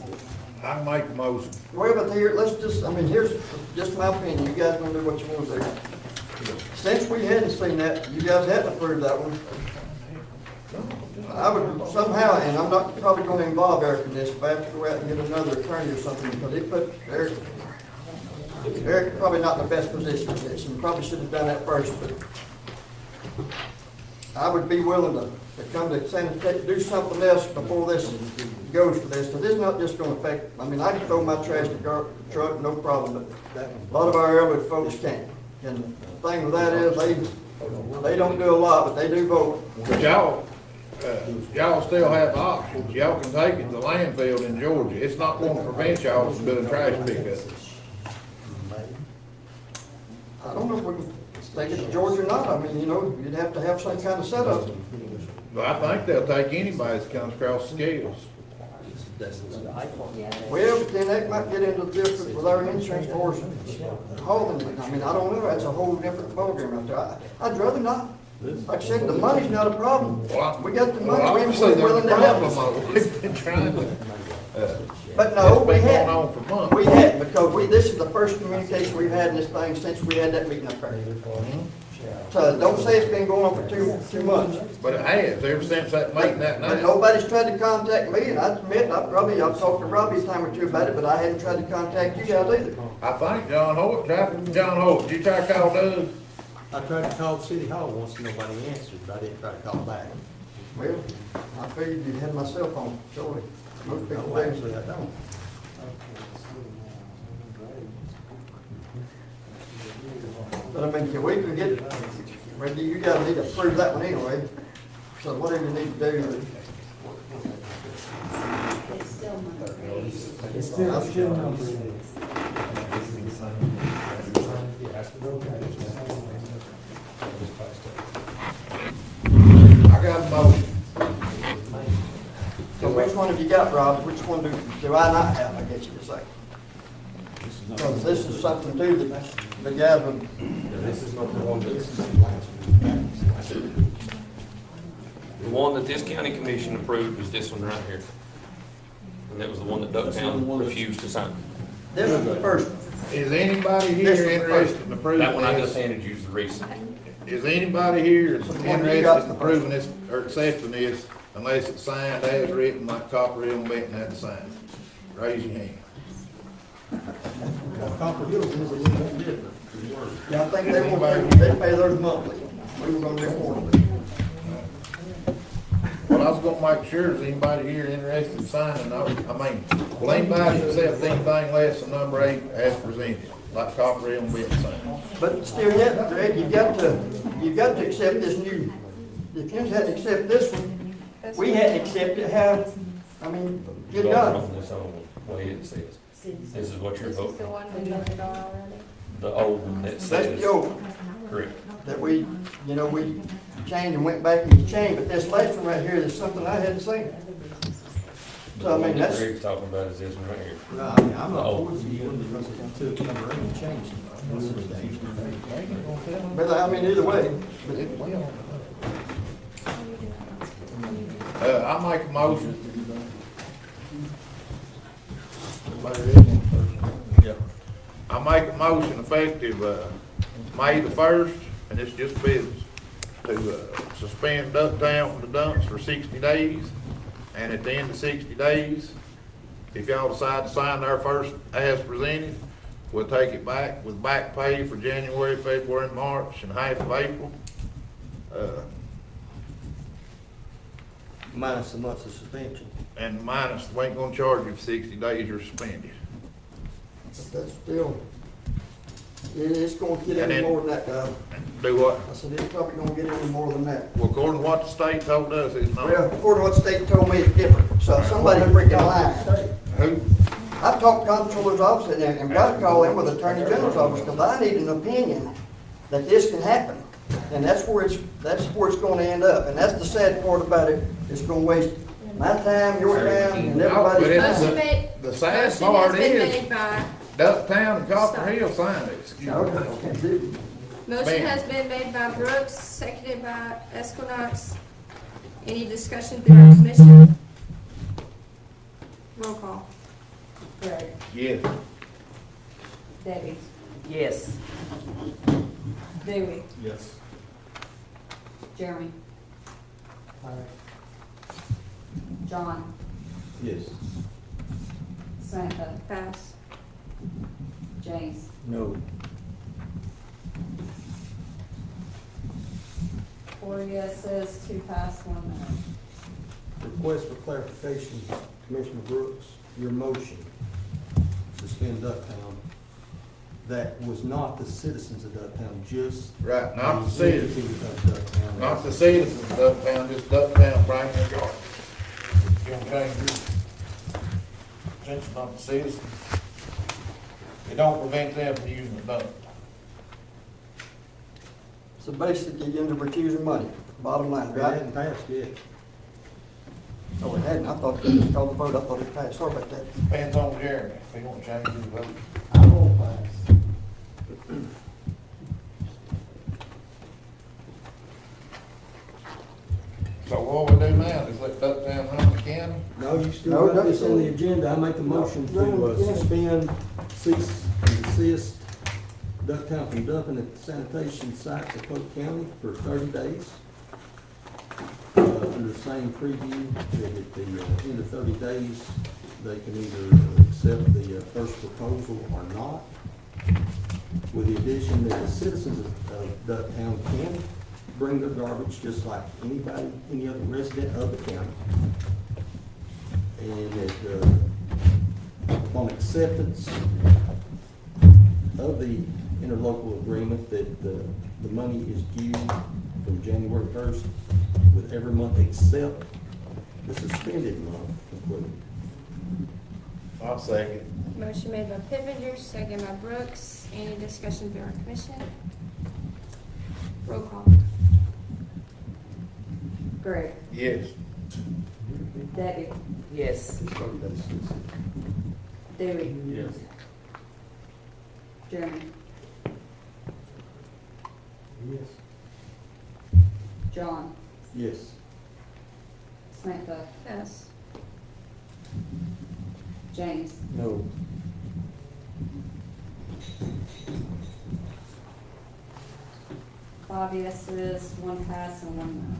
I can make a motion. well, but here, let's just, I mean, here's just my opinion, you guys gonna do what you want to do. Since we hadn't seen that, you guys hadn't approved that one, I would somehow, and I'm not probably gonna involve Eric in this, if I have to go out and get another attorney or something, because it put Eric probably not in the best position for this, and probably should have done that first, but I would be willing to come to sanitation, do something else before this goes for this, because it's not just gonna affect, I mean, I can throw my trash in the truck, no problem, but a lot of our elderly folks can't. And the thing with that is, they don't do a lot, but they do vote. But y'all still have options. Y'all can take it to landfill in Georgia. It's not gonna prevent y'all from doing trash pickup. I don't know if we can take it to Georgia or not, I mean, you know, you'd have to have some kind of setup. But I think they'll take anybody that comes across the scales. Well, but then that might get into the difference with our insurance force hauling it. I mean, I don't know, that's a whole different ballgame out there. I'd rather not. Like I said, the money's not a problem. We got the money, we're willing to help us. We've been trying to, But no, we it's been going hadn't. on for months. We hadn't, because this is the first communication we've had in this thing since we had that meeting up there. So don't say it's been going on for two months. But it has, ever since that meeting that But night. nobody's tried to contact me, and I admit, I've talked to Robbie a time or two about it, but I hadn't tried to contact you guys either. I think John Holt, did you try to call Doug? I tried to call the city hall once, and nobody answered, but I didn't try to call back. Well, I figured you'd have my cell phone, surely. Most people No, do. actually, I don't. But I mean, we can get, maybe you guys need to approve that one anyway. So whatever you need to do. It's still money. It's still I got a motion. So which one have you got, Rob? Which one do I not have, I guess you could say? Because this is something too that the guys would, This is not the one that's. The one that this county commission approved was this one right here. And that was the one that Ducktown refused to sign. this is the first one. Is anybody This here is the interested in approving That one I just this? handed you is the recent. Is anybody here So the one you interested got in the approving this or accepting this unless it's signed as written like Copper Hill and Benton had to sign? Raise your hand. Copper Hills is a little bit different. Yeah, I think they pay theirs monthly. We were gonna do quarterly. Well, I was gonna make sure, is anybody here interested in signing? I mean, will anybody accept anything less than number 8 as presented, like Copper Hill and Benton signed? But still yet, Greg, you've got to accept this new, if you hadn't accepted this one, we hadn't accepted how, I mean, good Vote God. on this old one, way it says. This is what you're This is the voting on. one we voted on already. The old one that That's says. the old, Correct. that we changed and went back and changed, but this last one right here is something I hadn't seen. So, I mean, The one that that's, Greg's talking about is this one right here. No, I mean, I'm not forcing you because it took number 8 and changed it. but I mean, either way, I make a motion. I make a motion effective, May the 1st, and it's just business, to, suspend Ducktown from the dumps for 60 days. And at the end of 60 days, if y'all decide to sign their first as presented, we'll take it back with back pay for January, February, March, and half of April. Minus a month's of suspension. And minus, we ain't gonna charge you for 60 days you're suspended. but that's still, it's gonna get And any then- more than that, Doug. Do what? I said, it's probably gonna get any more than that. Well, according to what the state told us, it's not. Well, according to what the state told me, it's different, so somebody's freaking lying. Who? I've talked to comptroller's office and got to call in with attorney general's office, because I need an opinion that this can happen. And that's where it's gonna end up, and that's the sad part about it, it's gonna waste my time, your time, and everybody's But it's Motion time. made, The sad motion part has been is, made by, Ducktown and Copper Hill signed it. Excuse me. Okay. motion Bam. has been made by Brooks, seconded by Esquinox. Any discussion through our commission? Roll call. Greg, Yes. Debbie, Yes. Dewey, Yes. Jeremy. John, Yes. Samantha, Pass. James, No. 4 yeses, 2 pass, 1 no. Request for clarification, Commissioner Brooks, your motion to spend Ducktown, that was not the citizens of Ducktown, just. Right, not the entity citizens, of Ducktown. not the citizens of Ducktown, just Ducktown, bring their garbage. You don't change your, since it's not the citizens, it don't prevent them from using the dump. So basically, you end up refusing money, bottom line, It right? hadn't passed yet. Oh, it hadn't, I thought it was called the vote, I thought it passed, sorry about that. Depends on Jeremy, if he won't change his vote. I won't pass. So what we do now, just let Ducktown run the county? No, you No, still got this that's- on the agenda, I make a motion No, to yeah. suspend, cease, and desist Ducktown from dumping at sanitation sites of Polk County for 30 days. Under the same preview, that at the end of 30 days, they can either accept the first proposal or not, with the addition that the citizens of Ducktown can bring their garbage just like anybody, any other resident of the county. And that, upon acceptance of the interlocal agreement, that the money is due from January 1st with every month except the suspended month included. I'll second. Motion made by Pippinger, second by Brooks. Any discussion by our commission? Roll call. Greg, Yes. Debbie, Yes. It's 30 days. Dewey, Yes. Jeremy, Yes. John, Yes. Samantha, Yes. James, No. five yeses, 1 pass, and 1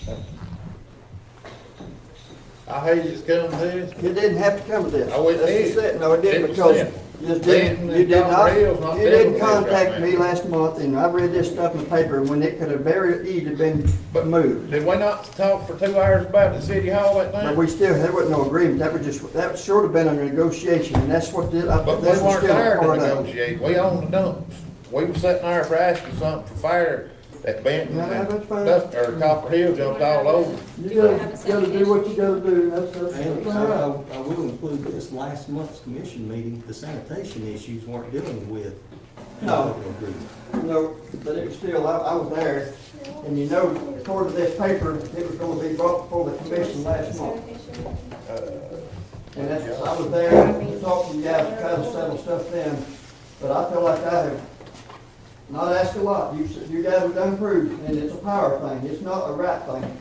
no. I hate it's come to this. It didn't have to come to this. Oh, it That's did. just it. No, it It didn't, was because sent. you just Then didn't, the you did not, Dr. Hill's not you dealing didn't with this right contact now. me last month, and I read this stuff in the paper, when it could have very easily been But- moved. Did we not talk for 2 hours about the city hall that But night? we still, there wasn't no agreement, that was just, that should have been a negotiation, and that's what did, But we this was weren't still a there to part of it. negotiate, we own the dumps. We was sitting there for asking something for fire at Benton Yeah, and that's fine. or Copper Hill jumped all over. You gotta do what you gotta do, that's And all right. I will include this, last month's commission meeting, the sanitation issues weren't dealing with. No. No, but it was still, I was there, and you know, according to this paper, it was gonna be brought before the commission last month. And that's, I was there, talking to you guys, trying to settle stuff then, but I feel like I have not asked a lot. You guys have done proved, and it's a power thing, it's not a right thing,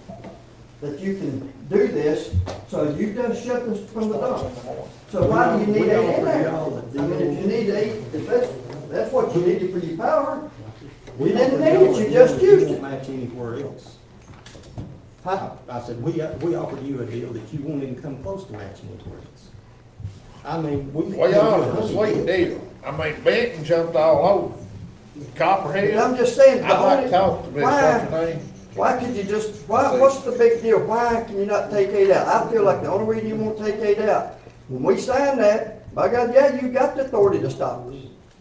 that you can do this, so you done shut this from the dump. So why do you need We eight in offered there? y'all a I mean, if you deal. need eight, if that's what you needed for your power, We you didn't offered need y'all it, a you deal just that used won't it. match anywhere else. Huh? I said, we offered you a deal that you won't even come close to matching anywhere else. I mean, we. We offered a sweet deal. I mean, Benton jumped all over. Copper And Hill. I'm just saying, I'd like to talk to Miss why, what's her name. why could you just, what's the big deal? Why can you not take 8 out? I feel like the only reason you won't take 8 out, when we sign that, by God, yeah, you got the authority to stop us.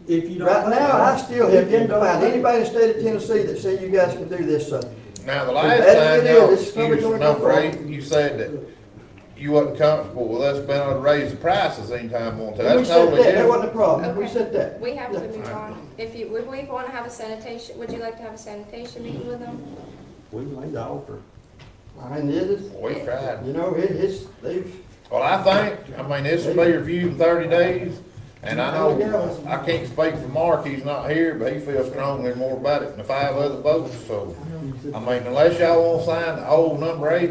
If you don't. Right now, I still have yet to find anybody in the state of Tennessee that say you guys can do this, so. Now, the last As time it y'all is, it's probably excused from gonna go number forward. 8, you said that you wasn't comfortable with us being able to raise the prices anytime we want to. We That's said totally that, that different. wasn't a problem, we Okay. said that. We have to move on. If you, would we want to have a sanitation, would you like to have a sanitation meeting with them? We made the offer. I mean, it is, We tried. you know, it's, they've, Well, I mean, this will be reviewed in 30 days, and I know, I can't speak for Mark, he's not here, but he feels strongly more about it than the 5 other votes, so, I mean, unless y'all wanna sign the old number 8,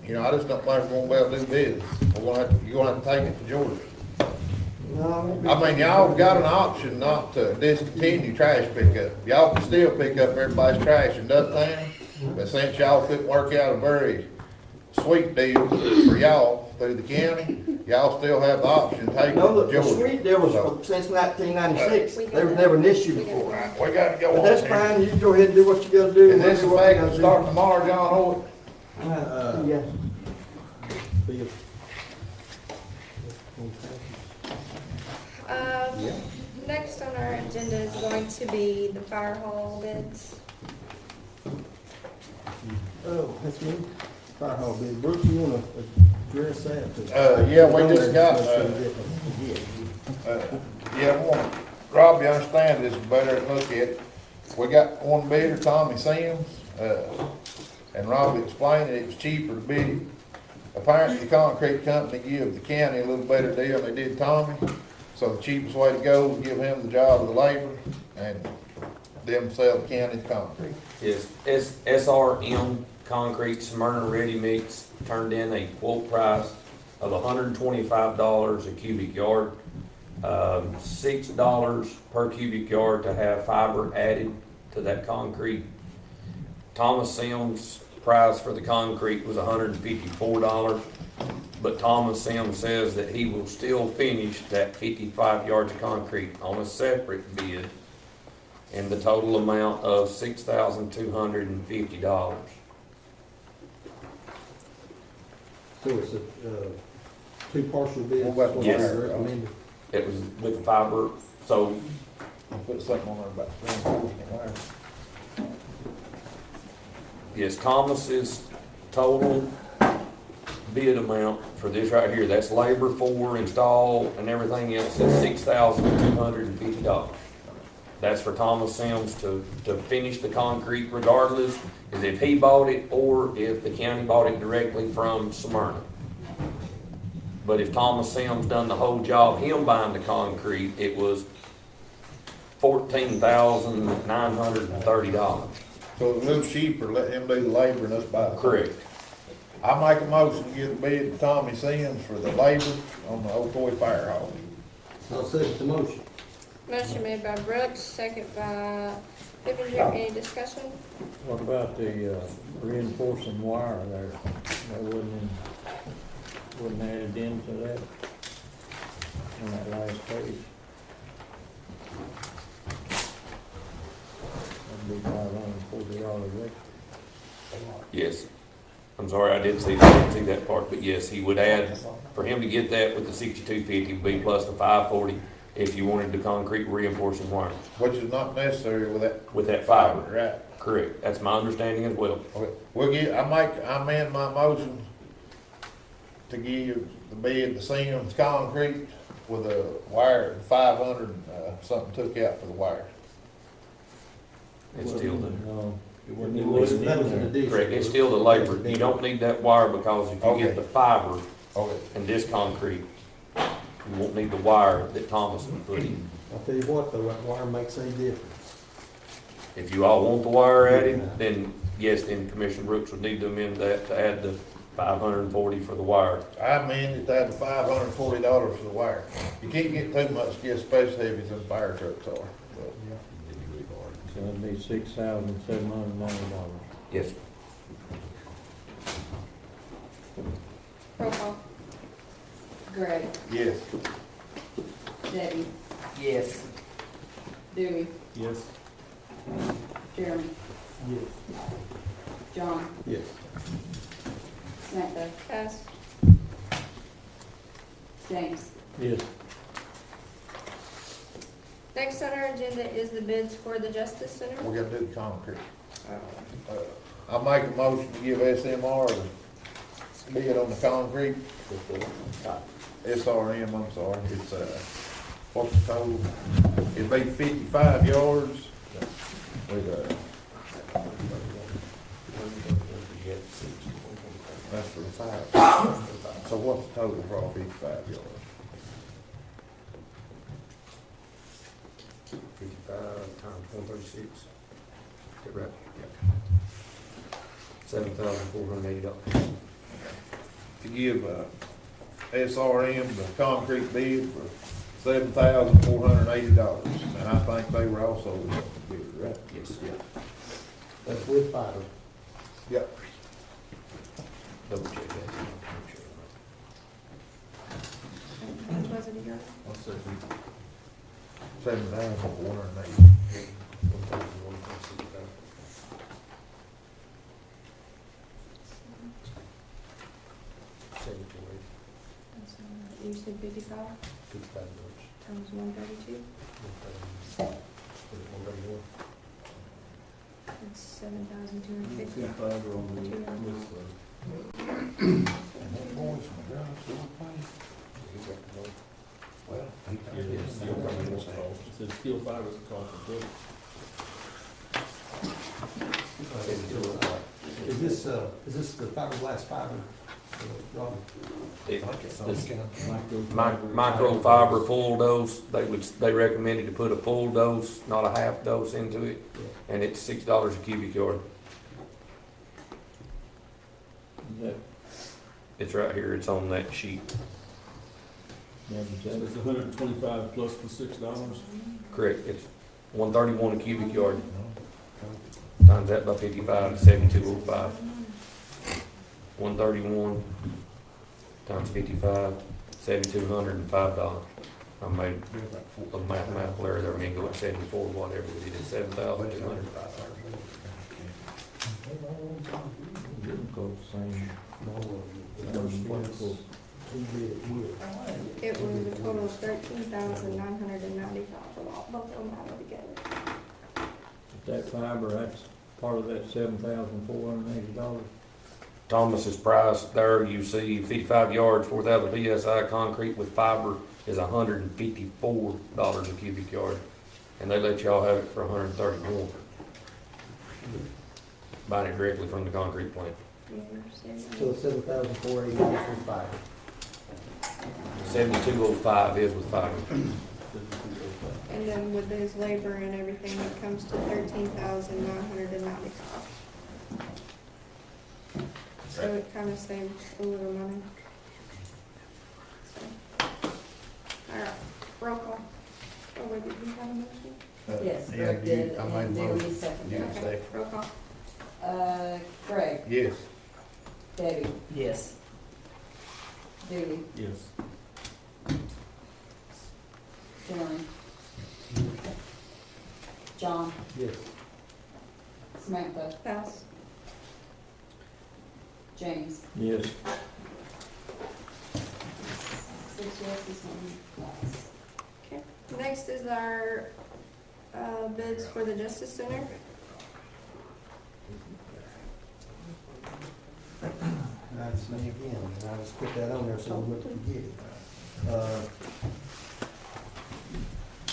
you know, I just don't think we're gonna be able to do business. You're gonna have to take it to Georgia. no. I mean, y'all got an option not to discontinue trash pickup. Y'all can still pick up everybody's trash in Ducktown, but since y'all couldn't work out a very sweet deal for y'all through the county, y'all still have the option to take it No, to the Georgia. sweet deal was So, since 1996. There was never an issue before. we gotta go But on that's here. fine, you go ahead and do what you gotta do. Is this We'll do what we effective gotta starting tomorrow, John Hoyt? do. Yeah. Next on our agenda is going to be the fire hall bids. Oh, that's me. Fire hall bid. Brooks, you wanna address that? Yeah, we just got, yeah, I want Rob, you understand this better than look at it. We got one bidder, Tommy Sims, and Rob explained it was cheaper to bid it. Apparently, the concrete company give the county a little better deal than they did Tommy. So the cheapest way to go is give him the job of the labor and them sell the county's concrete. Yes, SRM Concrete Smyrna Ready Mix turned in a quote price of $125 a cubic yard, $6 per cubic yard to have fiber added to that concrete. Thomas Sims' price for the concrete was $154, but Thomas Sims says that he will still finish that 55 yards of concrete on a separate bid in the total amount of $6,250. So it's a, two partial bids? What about the Yes. wire? Recommended. It was with the fiber, so I'll put something on there about reinforcement wire. yes, Thomas's total bid amount for this right here, that's labor for install and everything else, is $6,250. That's for Thomas Sims to finish the concrete regardless, is if he bought it or if the county bought it directly from Smyrna. But if Thomas Sims done the whole job, him buying the concrete, it was $14,930. So it's a little cheaper, let him do the labor and us buy the. Correct. I make a motion to give the bid to Tommy Sims for the labor on the Ocoee Fire Hall. I'll second the motion. Motion made by Brooks, second by Pippinger. Any discussion? What about the reinforcing wire there? That wasn't added into that on that last page? That'd be $540 extra. Yes. I'm sorry, I didn't see that part, but yes, he would add, for him to get that with the 6250 would be plus the 540 if you wanted the concrete reinforcing wire. Which is not necessary With that fiber. Right. Correct. That's my understanding as well. Okay, I amend my motion to give the bid to Sims Concrete with a wire, 500, something took out for the wire. It's still the, No, That was an addition. correct, it's still the labor. You don't need that wire because if you Okay. get the fiber Okay, and this concrete, you won't need the wire that Thomas would put in. I'll tell you what, though, that wire makes a difference. If you all want the wire added, then yes, then Commissioner Brooks would need to amend that to add the 540 for the wire. I amended that to $540 for the wire. You can't get too much, get special heavies than fire trucks are. so that'd be $6,790. Yes. Roll call. Greg, Yes. Debbie, Yes. Dewey, Yes. Jeremy, Yes. John, Yes. Samantha, Pass. James. Yes. Next on our agenda is the bids for the Justice Center. We gotta do the concrete. I make a motion to give SMR the bid on the concrete. SRM, I'm sorry, it's, what's the total? It'd be 55 yards with, that's for the 5. So what's the total for all 55 yards? 55 times 136. Get right. $7,480. To give, SRM the concrete bid for $7,480. And I think they were also the bidder, right? Yes. That's with fiber. Yep. double check that. How much was it again? I'll say $7,480. You said 55 times 132? That's 7,250. fiber on the list. It says steel fiber is the cost of building. Is this the fiberglass fiber? Robert? Microfiber full dose, they recommended to put a full dose, not a half dose into it, and it's $6 a cubic yard. Is that, It's right here, it's on that sheet. So it's 125 plus the $6. Correct, it's 131 a cubic yard. Times that by 55, 7205. 131 times 55, $7,205. I made a mathematical error there, I mean, go at 74, whatever, but it is 7,200. It was a total of 13,995 for both of them added together. that fiber, that's part of that $7,480? Thomas's price there, you see 55 yards, 4,000 PSI concrete with fiber is $154 a cubic yard. And they let y'all have it for $131. Buying it directly from the concrete plant. So 7,480 for fiber. 7205 is with fiber. And then with his labor and everything, it comes to 13,995. So it kind of saved a little money. So. All right, roll call. Oh, wait, did you have a motion? Yes, Yeah, Greg did, I made and a Debbie motion. seconded. Yeah. Okay, roll call. Greg, Yes. Debbie, Yes. Judy, Yes. Sharon, John, Yes. Samantha, Pass. Yes. James. 6 yeses, 1 pass. Okay, next is our bids for the Justice Center. That's me again, and I just put that on there so we wouldn't forget it.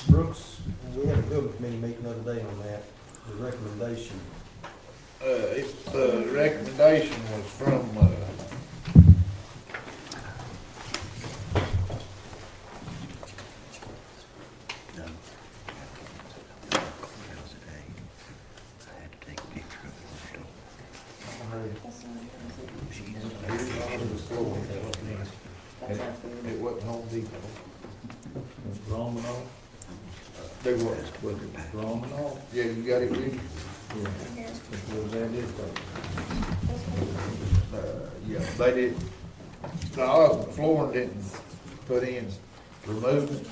Brooks, we had a building committee meeting the other day on that, the recommendation. The recommendation was from, it wasn't Home Depot. It's Romanov. They were. Romanov. Yeah, you got it with you? Yeah. It was that is, Yeah, they did. No, Flooring didn't put in removing.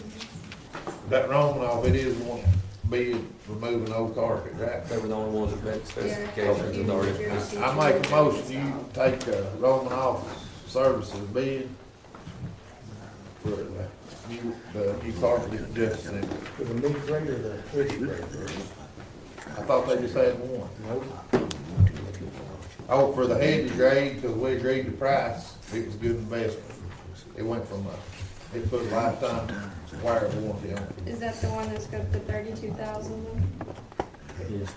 That Romanoff, it is one bid removing old carpet, right? They were the only ones that met specifications in the RFP. I make a motion, you take Romanoff Services bid for the new carpet at the Justice Center. For the mid-grade or the heavy grade? I thought they just had one. Oh, for the heavy grade, because we agreed the price, it was good investment. It went from, it put a lifetime wire warranty on it. Is that the one that's got the 32,000? yes.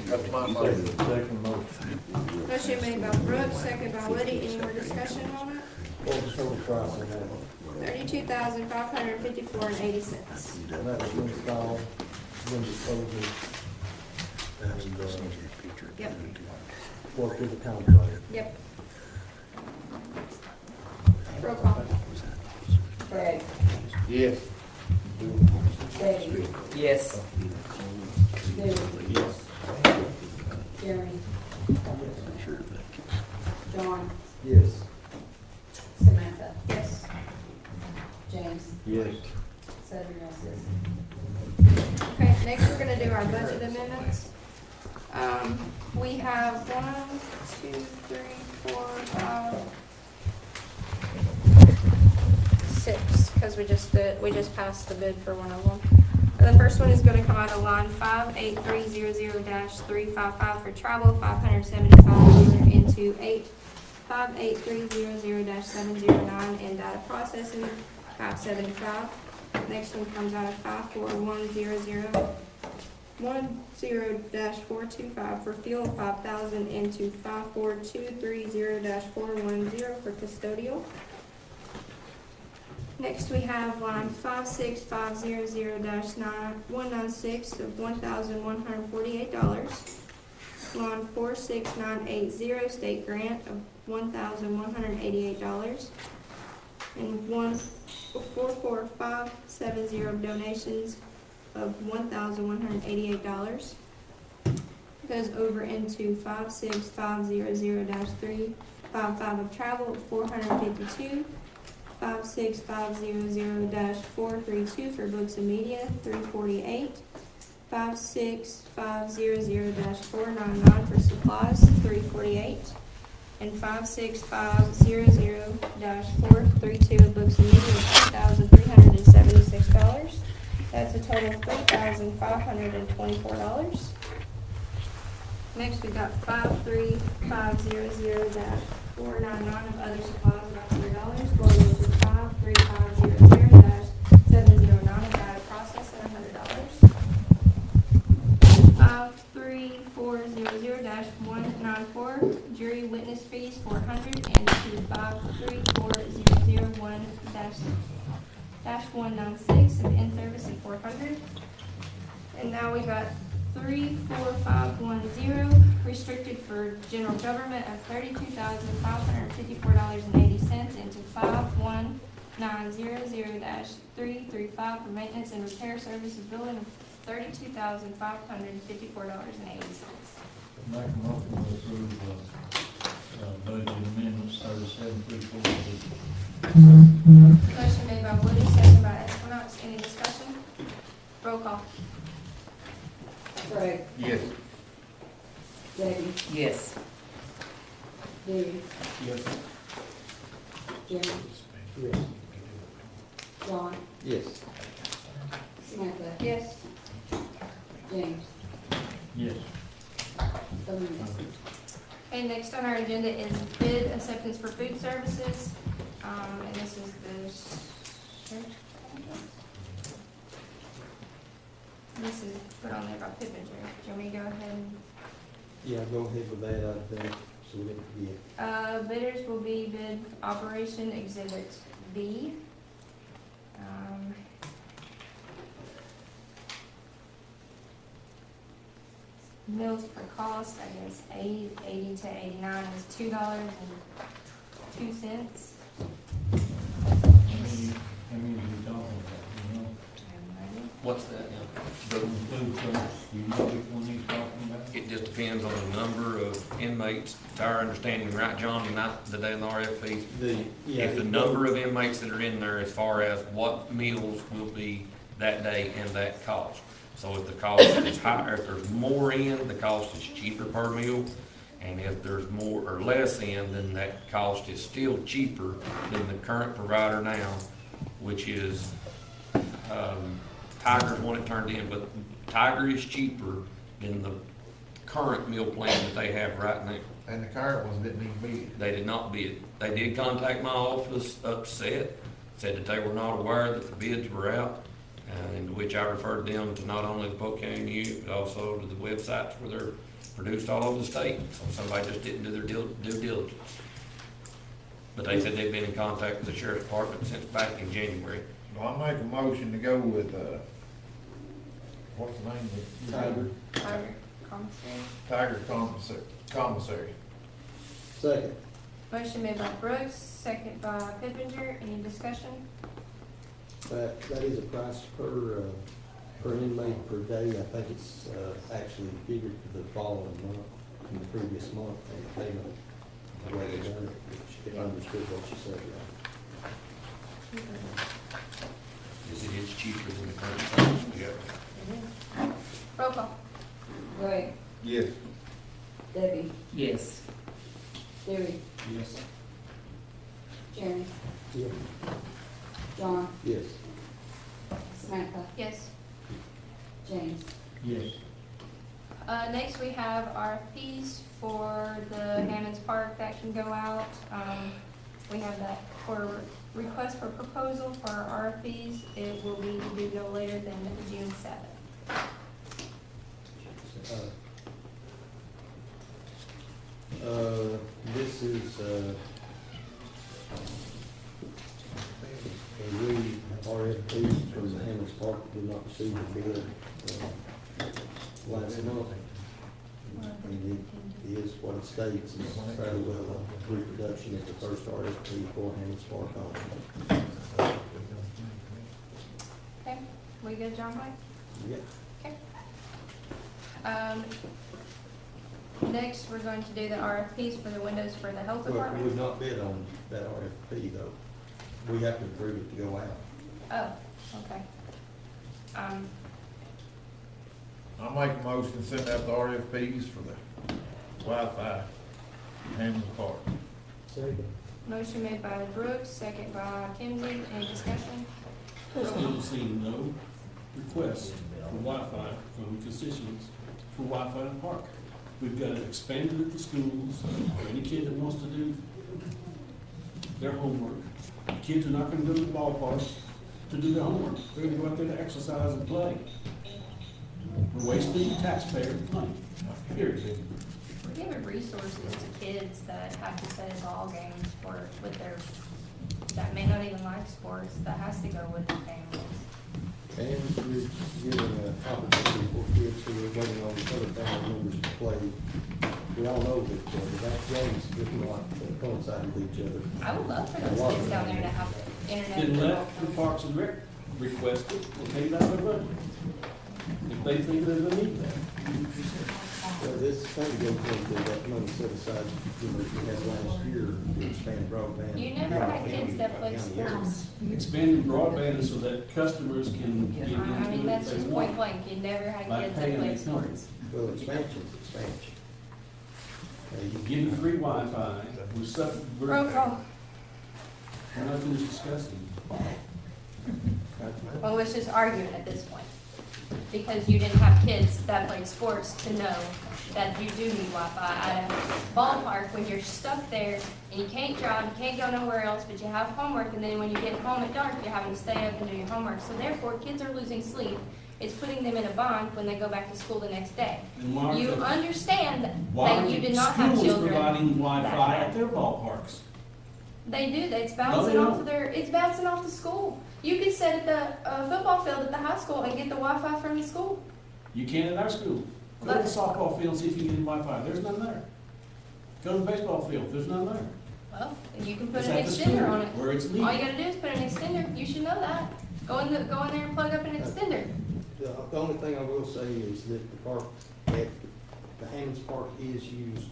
That's my motion. Second motion. Motion made by Brooks, second by Woody. Any more discussion on it? What was the total price on that one? 32,554 and 80 cents. And that was installed, when disposal, and, Yep. work through the contract. Yep. Roll call. Greg, Yes. Debbie, Yes. Judy, Yes. Sharon, gonna do our budget amendments. We have 1, 2, 3, 4, 5, 6, because we just passed the bid for one of them. And the first one is gonna come out of line 58300-355 for travel, $575 into 58300-709 and data processing, $575. Next one comes out of 54110-425 for fuel, $5,000 into 54230-410 for custodial. Next, we have line 56500-196 of $1,148. Line 46980 state grant of $1,188. And 44570 donations of $1,188. Goes over into 56500-355 of travel of $452. 56500-432 for books and media, $348. 56500-499 for supplies, $348. And 56500-432 of books and media, $2,376. That's a total of $3,524. Next, we got 53500-499 of other supplies, about $3, going into 53500-709 of data processing, $100. 53400-194 jury witness fees, $400, and to 53401-196 of in-service at $400. And now we got 34510 restricted for general government of $32,554.80 into 51900-335 for maintenance and repair services building of $32,554.80. Make a motion to approve, budget amendments 37,342. Motion made by Woody, second by Esquinox. Any discussion? Roll call. Craig, Yes. Debbie, Yes. Dee, Yes. Jim, Yes. John, Yes. Samantha, Yes. James, Yes. Amanda. And next on our agenda is bid acceptance for food services. And this is the sheriff's contract. This is put on there by Pippinger. Do you want me to go ahead and, Yeah, go ahead with that, so we didn't forget. bidders will be bid Operation Exhibit B. Meals per cost, I guess, 80 to 89 is $2.02. How many are you talking about, you know? What's that? The food service, do you know which one he's talking about? It just depends on the number of inmates. To our understanding, right, John, not the day in the RFP, if the number of inmates that are in there as far as what meals will be that day and that cost. So if the cost is higher, if there's more in, the cost is cheaper per meal. And if there's more or less in, then that cost is still cheaper than the current provider now, which is, Tiger's one that turned in, but Tiger is cheaper than the current meal plan that they have right now. And the current ones didn't even bid. They did not bid. They did contact my office upset, said that they were not aware that the bids were out, in which I referred them to not only the Polk County News, but also to the websites where they're produced all over the state. So somebody just didn't do their due diligence. But they said they've been in contact with the sheriff's department since back in January. Well, I make a motion to go with, what's the name of it? Tiger Commissary. Tiger Commissary. Second. Motion made by Brooks, second by Pippinger. Any discussion? That is a price per inmate per day. I think it's, actually figured for the following month, from the previous month, and the payment, the way they done it, if I understood what you said, Yes, it is cheaper than the current price we got. Roll Yes. Debbie, Yes. Dewey, Yes. Jeremy, Yes. John, Yes. Samantha, Yes. James. Yes. Next we have RFPs for the Hammond's Park that can go out. We have that for request for proposal for our RFPs. It will be due no later than June 7th. This is, and we RFP from the Hammond's Park did not receive a bid, last month. And it is what it states, is fairly well a reproduction of the first RFP for Hammond's Park on. Okay, we good, John White? Yeah. Okay. Next, we're going to do the RFPs for the windows for the health Well, we department. would not bid on that RFP though. We have to approve it to go out. Oh, okay. I'll make a motion to send out the RFPs for the Wi-Fi in Hammond's Park. Second. Motion made by Brooks, second by Kimsey. Any discussion? Still receiving no requests for Wi-Fi from constituents for Wi-Fi in the park. We've got it expanded at the schools for any kid that wants to do their homework. Kids are not gonna go to the ballpark to do their homework. They're gonna go out there to exercise and play. We're wasting taxpayer money, period. We're giving resources to kids that have to set ball games with their, that may not even like sports, that has to go with their families. And we're giving an opportunity for kids who are waiting on other family members to play. We all know that the back games do not coincide with each other. I would love for those kids down there to have internet. Then let the Parks and Rec request it, and take it out of their budget. If they think there's a need there. Well, this kind of goes into that money set aside, we had last year to expand broadband. You never had kids that played sports. Expanding broadband so that customers can get into I mean, it that's if they just want. point blank. You never had Like kids that paying played these companies. sports. Well, expansion's expansion. You give them free Wi-Fi, Roll call. we're not finished discussing. Well, let's just argue it at this point. Because you didn't have kids that played sports to know that you do need Wi-Fi at a ballpark when you're stuck there and you can't drive, you can't go nowhere else, but you have homework, and then when you get home at dark, you're having to stay up and do your homework. So therefore, kids are losing sleep. It's putting them in a bind when they go back to school the next day. And why aren't You the- understand why that aren't you the did not have schools children. providing that Wi-Fi had- at their ballparks? They do. It's No, bouncing they off don't. of it's bouncing off the school. You could sit at the football field at the high school and get the Wi-Fi from the school. You can at our school. Go to the softball field, see if you can get Wi-Fi. There's none there. Go to the baseball field, there's none there. Well, then you can put It's an at the extender school on it. where it's All needed. you gotta do is put an extender. You should know that. Go in there and plug up an extender. The only thing I will say is that the park, at the Hammond's Park is used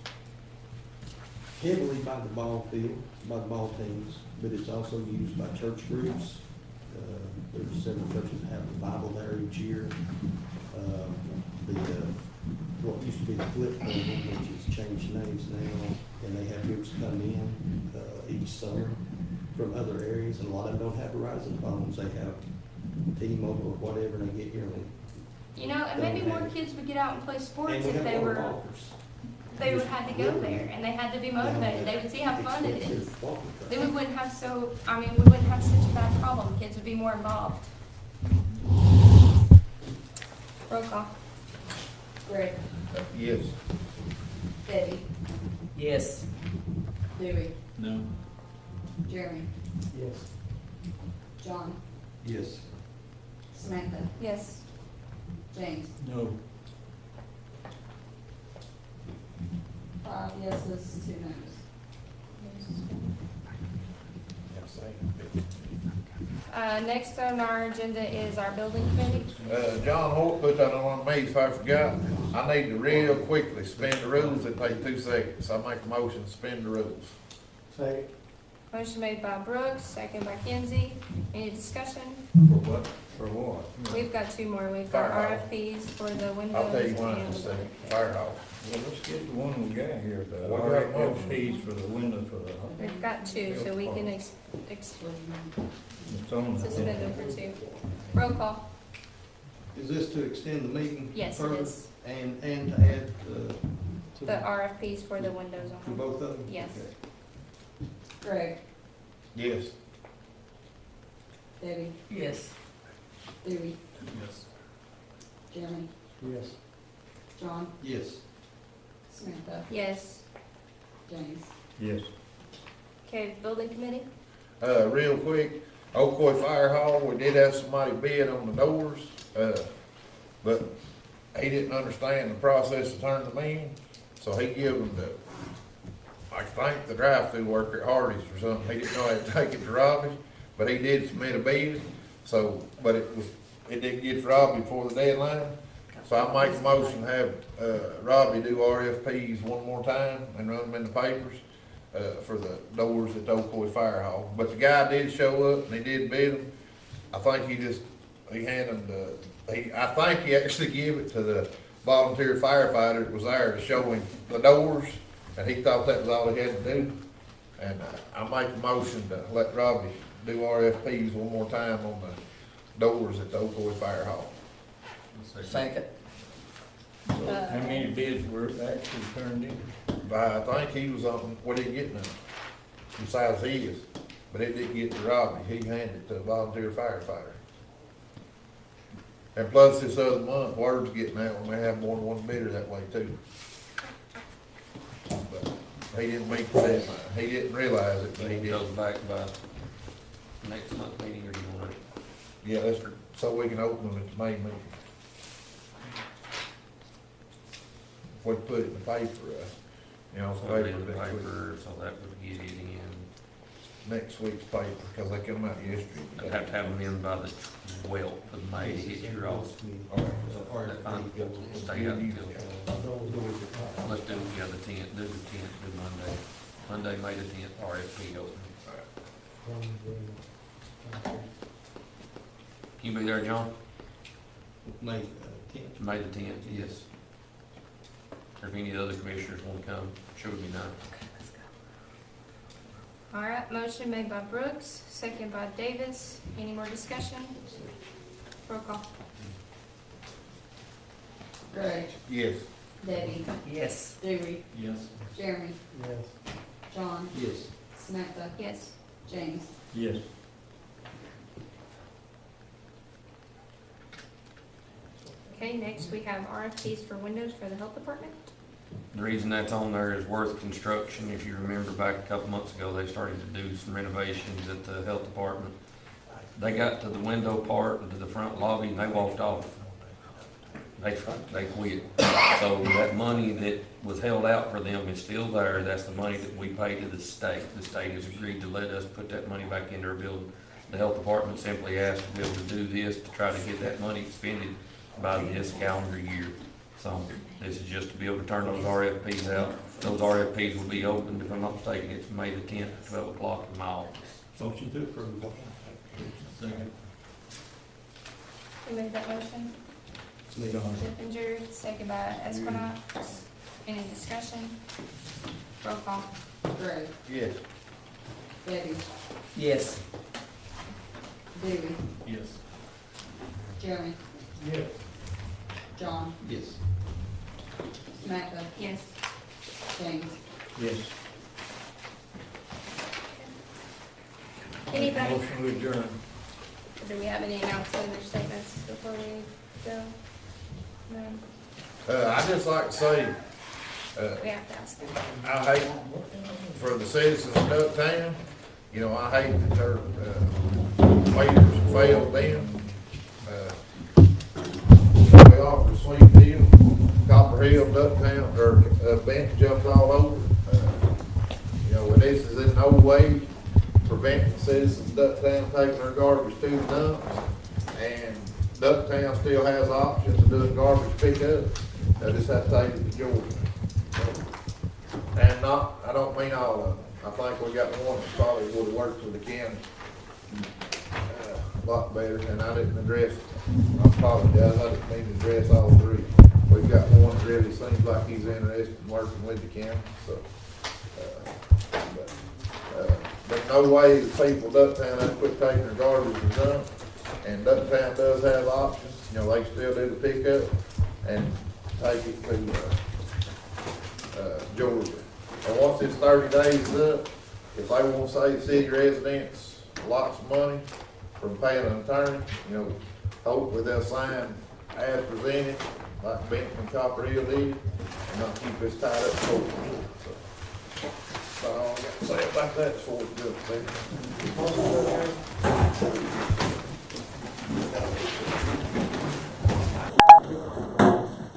heavily by the ball field, by the ball teams, but it's also used by church groups. There's several churches that have a Bible there each year. What used to be the Flip Program, which has changed names now, and they have groups come in, each summer from other areas, and a lot of them don't have Verizon phones, they have T-Mobile or whatever, and they get here and You know, and maybe more kids would get out and play sports and we if have they water were, walkers. they would have to go there and they had to be motivated. They would see how fun it is. Expensive walking track. Then we wouldn't have we wouldn't have such a bad problem. Kids would be more involved. Roll call. Greg, Yes. Debbie, Yes. Dewey, No. Jeremy, Yes. John, Yes. Samantha, Yes. James. No. 5 yeses, 2 noes. Next on our agenda is our building committee. John Holt put that on me, if I forgot. I need to real quickly suspend the rules. It take 2 seconds. I make a motion to suspend the rules. Second. Motion made by Brooks, second by Kinsey. Any discussion? For what? For what? We've got two more. We've got Fire hall. RFPs for the windows I'll tell you one in a and second, fire hall. Well, let's get the one we got here, the What about RFPs for the window for the. we've got two, so we can It's on the. suspend them for two. Roll call. Is this to extend the meeting? Yes, it further is. And to add, The RFPs for the windows to on them. both of them? Yes. Okay. Greg, Yes. Debbie, Yes. Dewey, Yes. Jeremy, Yes. John, Yes. Samantha, Yes. James. Yes. Okay, building committee? Real quick, Oakwood Fire Hall, we did have somebody bid on the doors, but he didn't understand the process of turning them in, so he gave them the, I think the drive-through worker at Hardee's or something, he didn't know how to take it to Robbie's, but he did submit a bid, so, but it didn't get to Robbie before the deadline. So I make a motion to have, Robbie do RFPs one more time and run them in the papers, for the doors at the Oakwood Fire Hall. But the guy did show up and he did bid them. I think he handed them I think he actually gave it to the volunteer firefighter that was there to show him the doors, and he thought that was all he had to do. And I make a motion to let Robbie do RFPs one more time on the doors at the Oakwood Fire Hall. Second. So how many bids were actually turned in? But I think he was on, we didn't get none, besides his, but it didn't get to Robbie, he handed it to a volunteer firefighter. And plus this other month, word's getting out when we have more than one bidder that way too. But he didn't meet the deadline, he didn't realize it, but he It did. goes back by next month's meeting, or do you want it? Yeah, that's, so we can open them at the May meeting. If we put it in the paper, you know, So it'll be paper in the next week, paper, so that would get it in. next week's paper, because they come out yesterday. I'd have to have them in by the 12th of May to hit your all. That fine, stay out until, let's do, yeah, the 10th, do the 10th, do Monday. Monday, May the 10th, RFP open. Can you be there, John? May 10th. May the 10th, yes. Or if any of the other commissioners want to come, sure would be nice. All right, motion made by Brooks, second by Davis. Any more discussion? Roll call. Greg, Yes. Debbie, Yes. Dewey, Yes. Jeremy, Yes. John, Yes. Samantha, Yes. James. Yes. Okay, next we have RFPs for windows for the health department. The reason that's on there is Worth Construction. If you remember back a couple months ago, they started to do some renovations at the health department. They got to the window part and to the front lobby and they walked off. They quit. So that money that was held out for them is still there. That's the money that we pay to the state. The state has agreed to let us put that money back into our building. The health department simply asked to be able to do this to try to get that money expended by this calendar year. So this is just to be able to turn those RFPs out. Those RFPs will be opened, if I'm not mistaken, it's May the 10th at 12 o'clock in my office. Motion to approve. Second. Who made that motion? Tippinger, second by Espinoff. Any discussion? Roll call. Greg, Yes. Debbie, Yes. Dewey, Yes. Jeremy, Yes. John, Yes. Samantha, Yes. James. Yes. Anybody, Motion to adjourn. do we have any announcements or statements before we go? No, I'd just like to say, we have to ask them. I hate, for the citizens of Ducktown, you know, I hate that their, leaders failed them. We offer a sweet deal, Copper Hill, Ducktown, or, Benton jumped all over. You know, this is in no way preventing citizens of Ducktown taking their garbage to the dump. And Ducktown still has options of doing garbage pickup. They just have to take it to Georgia. And I don't mean all of them. I think we got one that probably would have worked for the county a lot better, and I didn't address, I apologize, I didn't mean to address all three. We've got one that really seems like he's interested in working with the county, so. But no way that people Ducktown have to quit taking their garbage and dump, and Ducktown does have options, you know, they still do the pickup and take it to, Georgia. And once it's 30 days up, if they want to save city residents lots of money from paying an attorney, you know, hopefully they'll sign as presented, like Benton and Copper Hill did, and not keep us tied up for it. So, that's all I got to say about that before we go there.